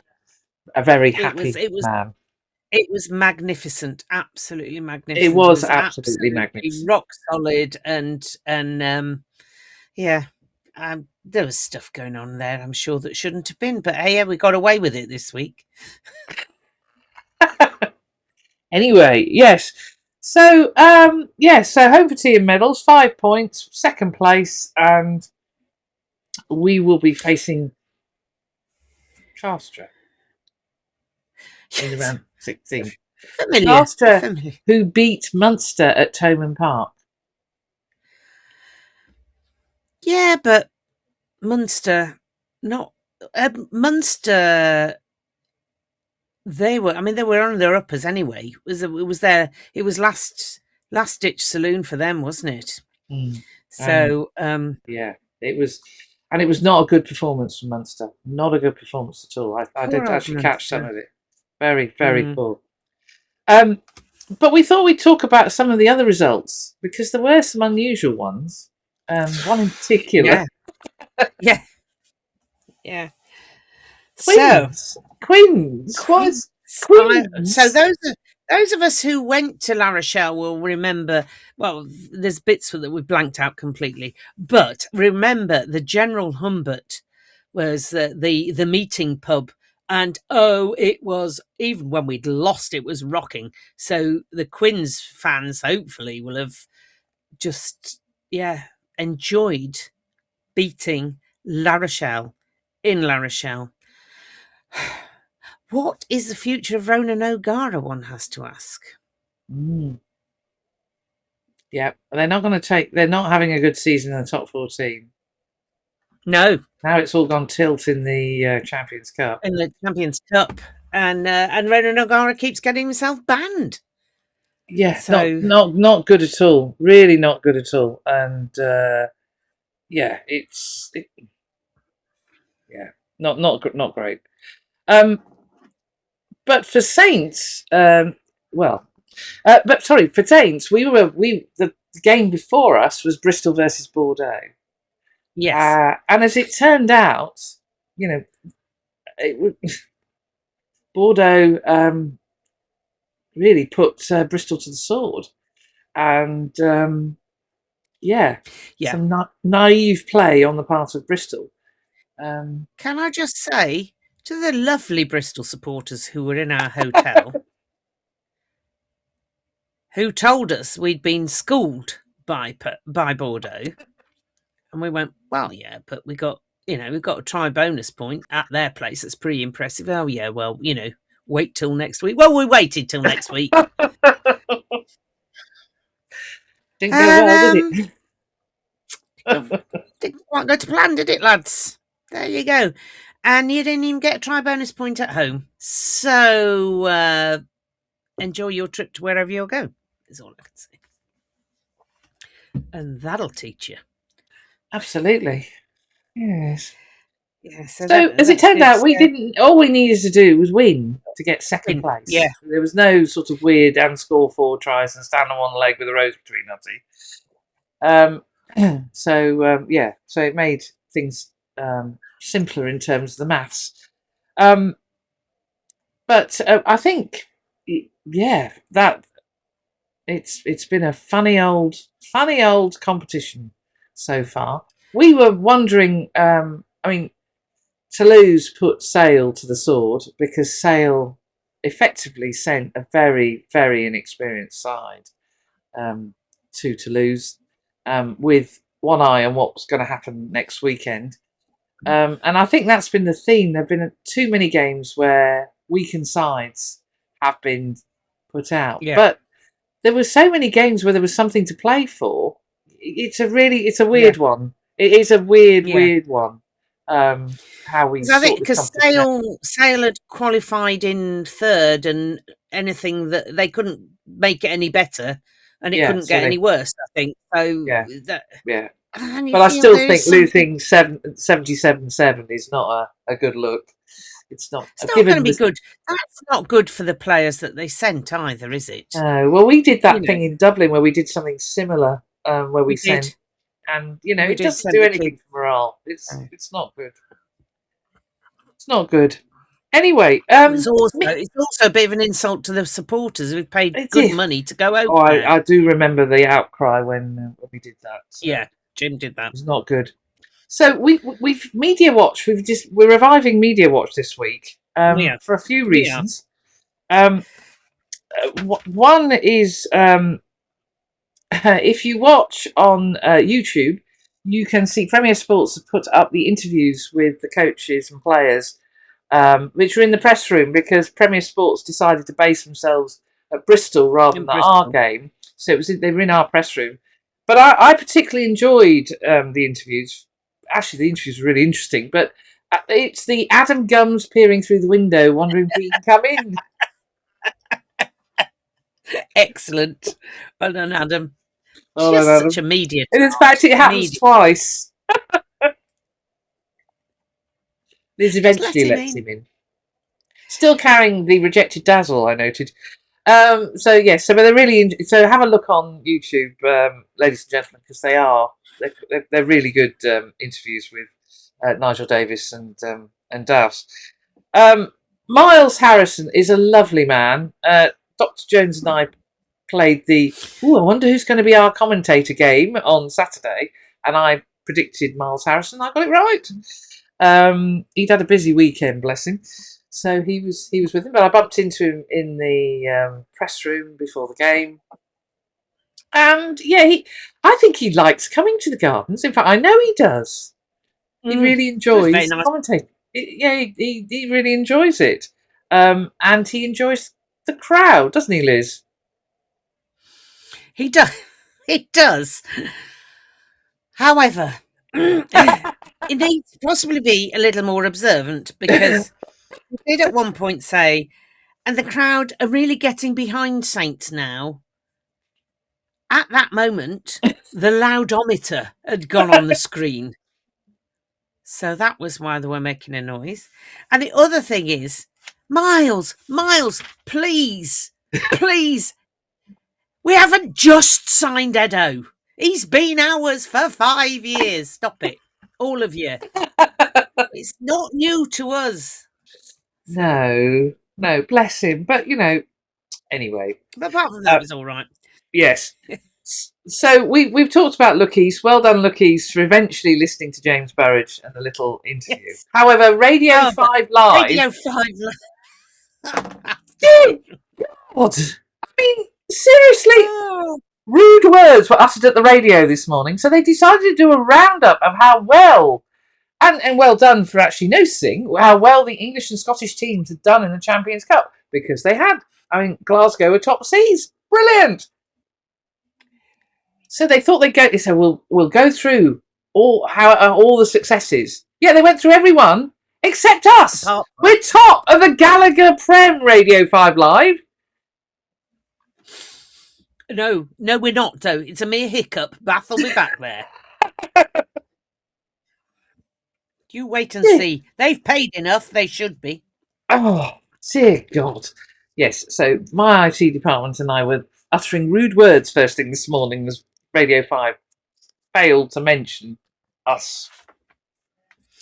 a very happy man. It was magnificent, absolutely magnificent. It was absolutely magnificent, rock solid, and there was stuff going on there, I'm sure, that shouldn't have been. But hey, we got away with it this week. Anyway, yes. So, so home for tea and medals, 5 points, second place, and we will be facing Towcester in round 16. Towcester, who beat Munster at Thomond Park. Yeah, but Munster, Munster. They were on their uppers anyway. It was last ditch saloon for them, wasn't it? So it was, and it was not a good performance from Munster. Not a good performance at all. I did actually catch some of it. Very, very poor. But we thought we'd talk about some of the other results because there were some unusual ones. One in particular. Yeah. Queens. Queens. So those of us who went to La Rochelle will remember. Well, there's bits that we've blanked out completely, but remember the General Humbert was the meeting pub, and it was, even when we'd lost, it was rocking. So the Quins fans hopefully will have just enjoyed beating La Rochelle in La Rochelle. What is the future of Ronan O'Gara, one has to ask. Yeah, they're not having a good season in the top 14. No. Now it's all gone tilt in the Champions Cup. In the Champions Cup. And Ronan O'Gara keeps getting himself banned. Yeah, so not good at all. Really not good at all. And not great. But for Saints, for Saints, the game before us was Bristol versus Bordeaux. Yes. And as it turned out, Bordeaux really put Bristol to the sword. And some naive play on the part of Bristol. Can I just say to the lovely Bristol supporters who were in our hotel, who told us we'd been schooled by Bordeaux, and we went, well, yeah, but we've got a try bonus point at their place. That's pretty impressive. Oh yeah, well, wait till next week. Well, we waited till next week. Didn't go well, did it? Didn't quite go to plan, did it, lads? There you go. And you didn't even get a try bonus point at home. So enjoy your trip to wherever you'll go, is all I can say. And that'll teach you. Absolutely. Yes. Yeah, so as it turned out, all we needed to do was win to get second place. Yeah. There was no sort of weird and score 4 tries and stand on one leg with a rose between our teeth. So it made things simpler in terms of the maths. But I think, that it's been a funny old competition so far. We were wondering, Toulouse put Sale to the sword because Sale effectively sent a very, very inexperienced side to Toulouse with one eye on what was going to happen next weekend. And I think that's been the theme. There have been too many games where weakened sides have been put out. Yeah. But there were so many games where there was something to play for. It's a weird one. It is a weird one. How we because Sale had qualified in third, and anything that they couldn't make it any better, and it couldn't get any worse. I think so. Yeah. But I still think losing 77-7 is not a good look. It's not going to be good. That's not good for the players that they sent either, is it? Well, we did that thing in Dublin where we did something similar, where we sent. And it doesn't do anything for morale. It's not good. It's not good. Anyway, it's also a bit of an insult to the supporters who paid good money to go over. I do remember the outcry when we did that. So yeah, Jim did that. It was not good. So we've Media Watch. We're reviving Media Watch this week for a few reasons. One is. If you watch on YouTube, you can see Premier Sports have put up the interviews with the coaches and players, which are in the press room because Premier Sports decided to base themselves at Bristol rather than our game. So they were in our press room. But I particularly enjoyed the interviews. Actually, the interviews were really interesting. But it's the Adam Gums peering through the window, wondering if he can come in. Excellent. Well done, Adam. Just such a media. And in fact, it happens twice. Liz eventually lets him in. Still carrying the rejected Dazzle, I noted. But they're really. So have a look on YouTube, ladies and gentlemen, because they're really good interviews with Nigel Davis and Dowse. Miles Harrison is a lovely man. Dr. Jones and I played I wonder who's going to be our commentator game on Saturday. And I predicted Miles Harrison. I got it right. He'd had a busy weekend, bless him. So he was with him. But I bumped into him in the press room before the game. And I think he likes coming to the Gardens. In fact, I know he does. He really enjoys commentating. He really enjoys it. And he enjoys the crowd, doesn't he, Liz? He does. It does. However, he needs to possibly be a little more observant because he did at one point say, and the crowd are really getting behind Saints now. At that moment, the loudometer had gone on the screen. So that was why they were making a noise. And the other thing is, Miles, please. We haven't just signed Edo. He's been ours for 5 years. Stop it. All of you. It's not new to us. No, bless him. But, anyway. But apart from that, it was all right. Yes. So we've talked about Lookies. Well done, Lookies, for eventually listening to James Burridge and the little interview. Yes. However, Radio 5 Live... Radio 5 Live... Dear God. I mean, seriously, rude words were uttered at the radio this morning, so they decided to do a roundup of how well, and well done for actually noticing how well the English and Scottish teams had done in the Champions Cup, because they had. I mean, Glasgow were top seeds. Brilliant. So they thought they said, we'll go through all the successes. Yeah, they went through everyone except us. We're top of the Gallagher Prem Radio 5 Live. No, we're not, though. It's a mere hiccup. Bath will be back there. You wait and see. They've paid enough. They should be. Oh, dear God. Yes, so my IT department and I were uttering rude words first thing this morning as Radio 5 failed to mention us.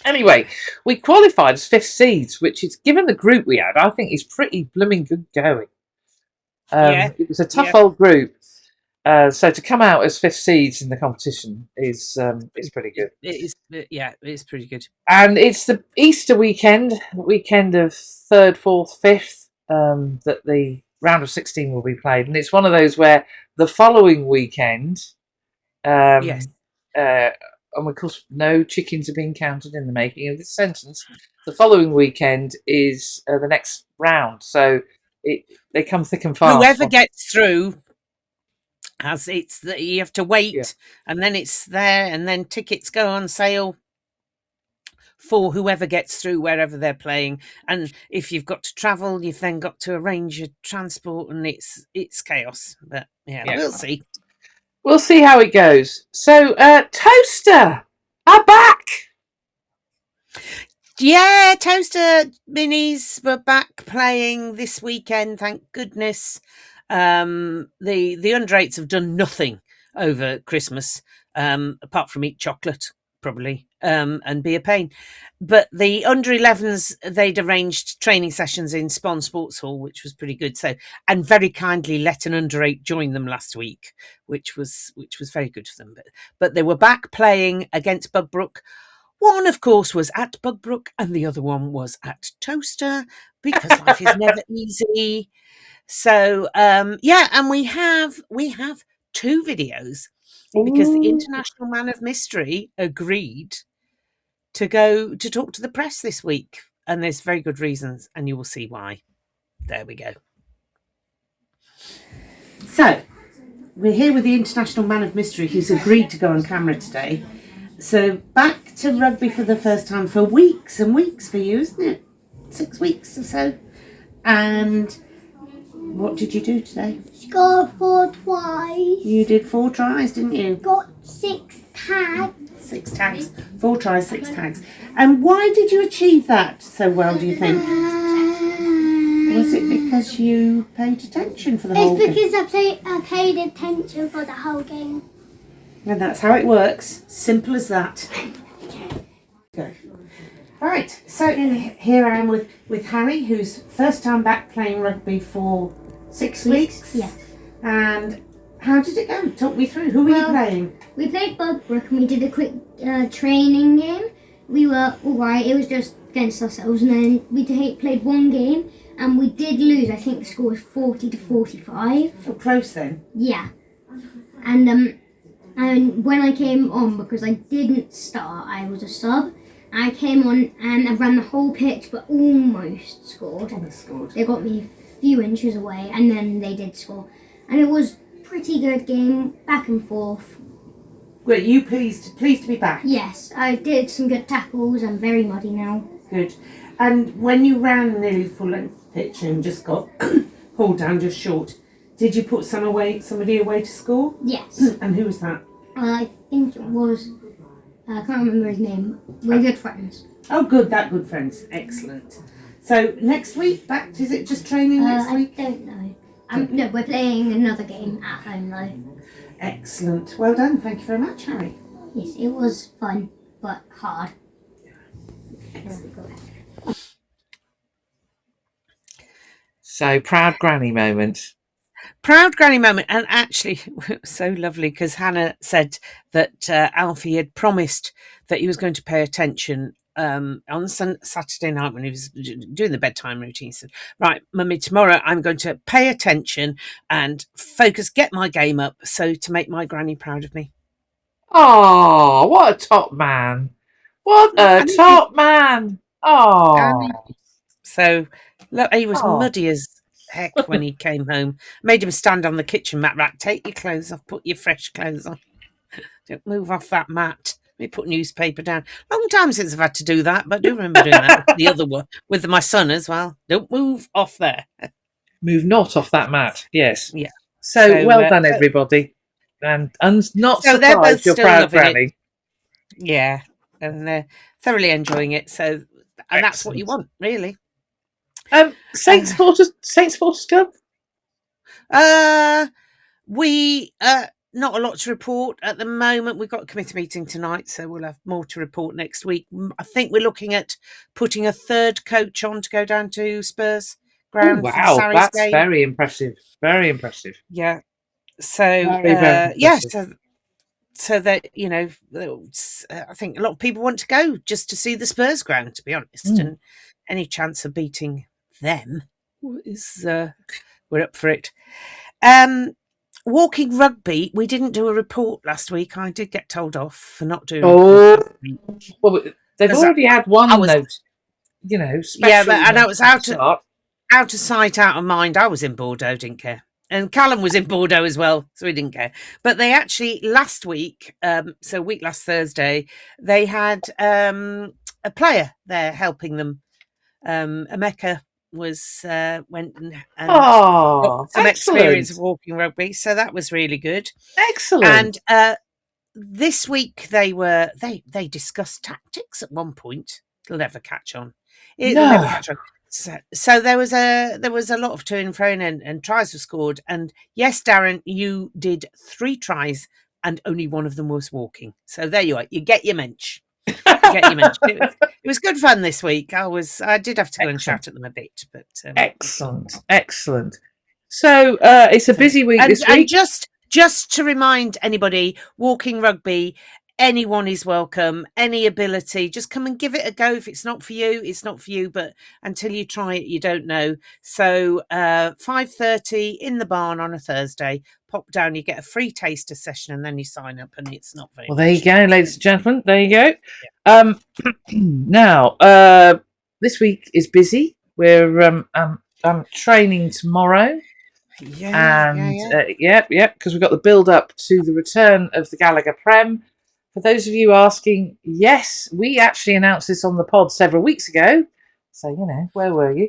Anyway, we qualified as 5th seeds, which is, given the group we had, I think is pretty blooming good going. It was a tough old group. So to come out as 5th seeds in the competition is pretty good. It is pretty good. And it's the Easter weekend of 3rd, 4th, 5th, that the round of 16 will be played. And it's one of those where the following weekend, and of course no chickens are being counted in the making of this sentence, the following weekend is the next round. So they come thick and fast. Whoever gets through... you have to wait, and then it's there, and then tickets go on sale for whoever gets through wherever they're playing. And if you've got to travel, you've then got to arrange your transport, and it's chaos. But we'll see. We'll see how it goes. So Towcester are back. Yeah, Towcester Minis were back playing this weekend, thank goodness. The under-8s have done nothing over Christmas, apart from eat chocolate, probably, and be a pain. But the under-11s, they'd arranged training sessions in Spon Sports Hall, which was pretty good. So, and very kindly let an under-8 join them last week, which was very good for them. But they were back playing against Bugbrook. One, of course, was at Bugbrook, and the other one was at Towcester, because life is never easy. So and we have 2 videos because the International Man of Mystery agreed to go to talk to the press this week, and there's very good reasons, and you will see why. There we go. So we're here with the International Man of Mystery, who's agreed to go on camera today. So back to rugby for the first time for weeks and weeks for you, isn't it? 6 weeks or so. And what did you do today? Scored 4 tries. You did 4 tries, didn't you? Got 6 tags. 6 tags. 4 tries, 6 tags. And why did you achieve that so well, do you think? Was it because you paid attention for the whole game? It's because I paid attention for the whole game. And that's how it works. Simple as that. Okay. All right, so here I am with Harry, who's first time back playing rugby for 6 weeks. Yeah. And how did it go? Talk me through. Who were you playing? We played Bugbrook and we did a quick training game. We were all right. It was just against ourselves, and then we played one game and we did lose. I think the score was 40-45. Oh, close then. Yeah. And when I came on, because I didn't start, I was a sub. I came on and I ran the whole pitch, but almost scored. Almost scored. They got me a few inches away, and then they did score. And it was a pretty good game, back and forth. Were you pleased to be back? Yes, I did some good tackles. I'm very muddy now. Good. And when you ran nearly full length pitch and just got pulled down just short, did you put somebody away to score? Yes. And who was that? I think it was... I can't remember his name. We're good friends. Oh, good. That good friends. Excellent. So next week, is it just training next week? I don't know. No, we're playing another game at home though. Excellent. Well done. Thank you very much, Harry. Yes, it was fun, but hard. So, proud granny moment. Proud granny moment. And actually, it was so lovely because Hannah said that Alfie had promised that he was going to pay attention on Saturday night when he was doing the bedtime routine. He said, right, Mummy, tomorrow I'm going to pay attention and focus, get my game up, so to make my granny proud of me. Oh, what a top man. What a top man. Oh. So, look, he was muddy as heck when he came home. Made him stand on the kitchen mat. Right, take your clothes off, put your fresh clothes on. Don't move off that mat. Let me put newspaper down. Long time since I've had to do that, but I do remember doing that with the other one, with my son as well. Don't move off there. Move not off that mat. Yes. Yeah. So well done, everybody. And not so surprised you're proud granny. It. Yeah. And they're thoroughly enjoying it. So, and that's what you want, really. Saints Supporters Club? We not a lot to report at the moment. We've got a committee meeting tonight, so we'll have more to report next week. I think we're looking at putting a third coach on to go down to Spurs ground. Wow, that's game. Very impressive. Very impressive. Yeah. So so that, you know, I think a lot of people want to go just to see the Spurs ground, to be honest, and any chance of beating them is we're up for it. Walking Rugby, we didn't do a report last week. I did get told off for not doing. Well, they've already had one note, you know. Yeah, but and I was out of sight, out of mind. I was in Bordeaux, didn't care, and Callum was in Bordeaux as well, so he didn't care. But they actually last week, last Thursday, they had a player there helping them. Emeka was went and got some experience of walking rugby, so that was really good. Excellent. And this week they discussed tactics at one point. It'll never catch on. So there was a lot of to and fro, and tries were scored. And yes, Darren, you did 3 tries, and only one of them was walking. So there you are. You get your mensch. It was good fun this week. I did have to go and shout at them a bit, but excellent. So it's a busy week this week. And just to remind anybody, walking rugby, anyone is welcome. Any ability, just come and give it a go. If it's not for you, it's not for you. But until you try it, you don't know. So 5:30 in the barn on a Thursday. Pop down, you get a free taster session, and then you sign up, and it's not very. Well, there you go, ladies and gentlemen. There you go. Yeah. Now, this week is busy. We're I'm training tomorrow. Because we've got the build up to the return of the Gallagher Prem. For those of you asking, yes, we actually announced this on the pod several weeks ago. So, you know, where were you?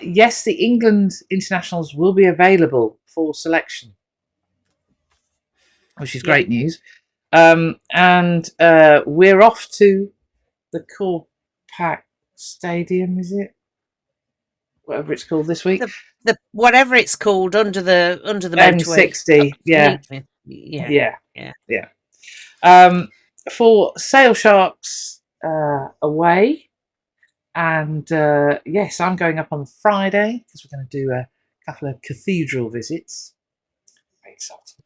Yes, the England internationals will be available for selection, which is great news. And we're off to the Corpac Stadium, is it? Whatever it's called this week. The whatever it's called under the M60. Yeah. For Sale Sharks away. And yes, I'm going up on Friday because we're going to do a couple of cathedral visits. Very exciting.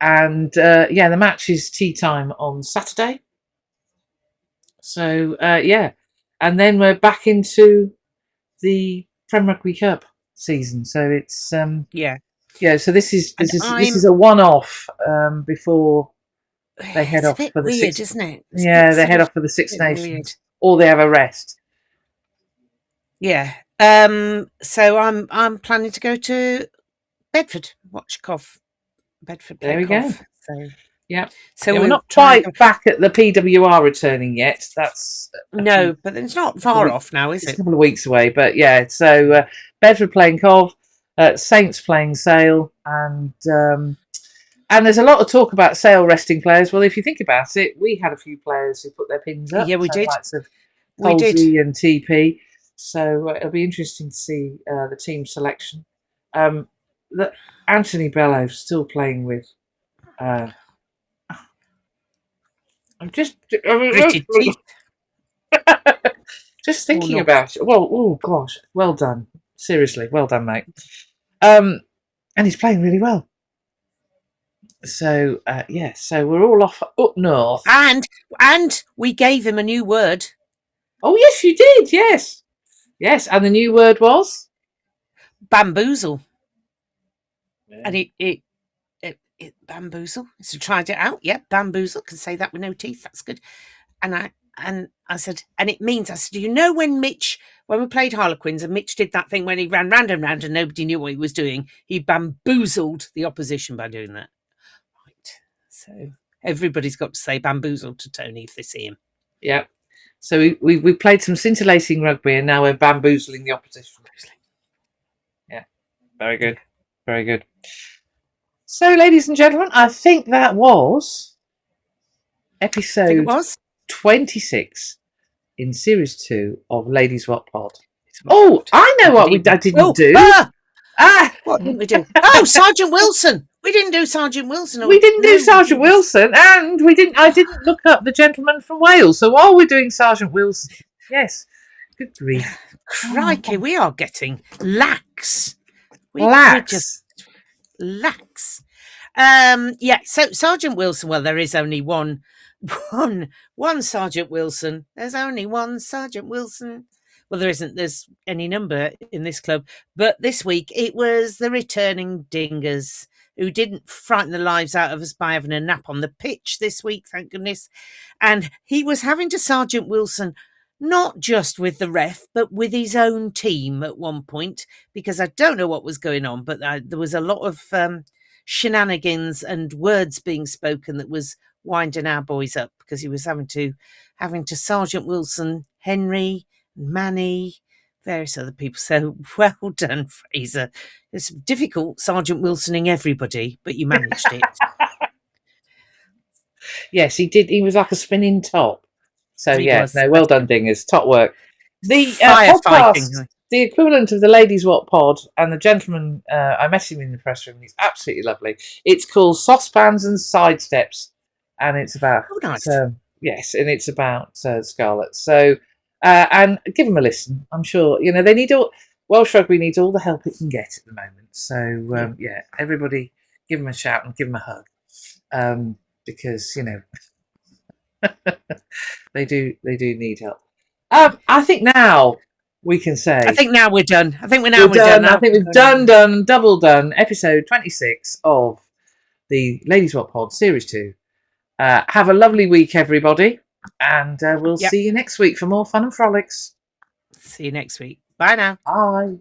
And the match is tea time on Saturday. So and then we're back into the Prem Rugby Cup season. So it's So this is a one-off before they head off for the Six. Isn't it? They head off for the Six Nations, weird. Or they have a rest. Yeah. So I'm planning to go to Bedford, watch Cov. Bedford. There we go. So yeah. So we're not quite back at the PWR returning yet. That's no, but it's not far off now, is it? It's a couple of weeks away, but yeah. So Bedford playing Cov, Saints playing Sale, and there's a lot of talk about Sale resting players. Well, if you think about it, we had a few players who put their pins up. Yeah, we did. Likes of Colsey and TP. So it'll be interesting to see the team selection. That Anthony Bellows still playing with. I'm just Gritted teeth. just thinking about it. Well, oh gosh, well done. Seriously, well done, mate. And he's playing really well. So so we're all off up north, and we gave him a new word. Oh yes, you did. Yes, and the new word was bamboozle. Yeah. And it bamboozle. So tried it out. Yeah, bamboozle. Can say that with no teeth. That's good. And I said, and it means, I said, you know, when we played Harlequins and Mitch did that thing when he ran round and round and nobody knew what he was doing, he bamboozled the opposition by doing that. Right. So everybody's got to say bamboozle to Tony if they see him. Yeah. So we played some scintillating rugby and now we're bamboozling the opposition. Yeah. Very good. Very good. So, ladies and gentlemen, I think that was episode 26 in series 2 of Ladies Wot Pod. Oh, I know what I didn't do. What didn't we do? Oh, Sergeant Wilson. We didn't do Sergeant Wilson. We didn't do Sergeant Wilson, and I didn't look up the gentleman from Wales. So while we're doing Sergeant Wilson, yes, good grief, crikey, we are getting lax. Lax. Yeah. So Sergeant Wilson. Well, there is only one Sergeant Wilson. There's only one Sergeant Wilson. Well, there isn't. There's any number in this club, but this week it was the returning Dingers who didn't frighten the lives out of us by having a nap on the pitch this week, thank goodness. And he was having to Sergeant Wilson, not just with the ref, but with his own team at one point, because I don't know what was going on, but there was a lot of shenanigans and words being spoken that was winding our boys up, because he was having to Sergeant Wilson, Henry, Manny, various other people. So well done, Fraser. It's difficult Sergeant Wilsoning everybody, but you managed it. Yes, he did. He was like a spinning top. So well done, Dingers. Top work. The podcast, the equivalent of the Ladies Wot Pod, and the gentleman I met him in the press room. He's absolutely lovely. It's called Saucepans and Sidesteps, and it's about and it's about Scarlets. So. And give them a listen. I'm sure they need Welsh rugby needs all the help it can get at the moment. So everybody give them a shout and give them a hug, because they do need help. I think now we can say. I think now we're done. I think we're done. I think we've done double done. Episode 26 of the Ladies Wot Pod Series 2. Have a lovely week, everybody. And we'll see you next week for more fun and frolics. See you next week. Bye now. Bye.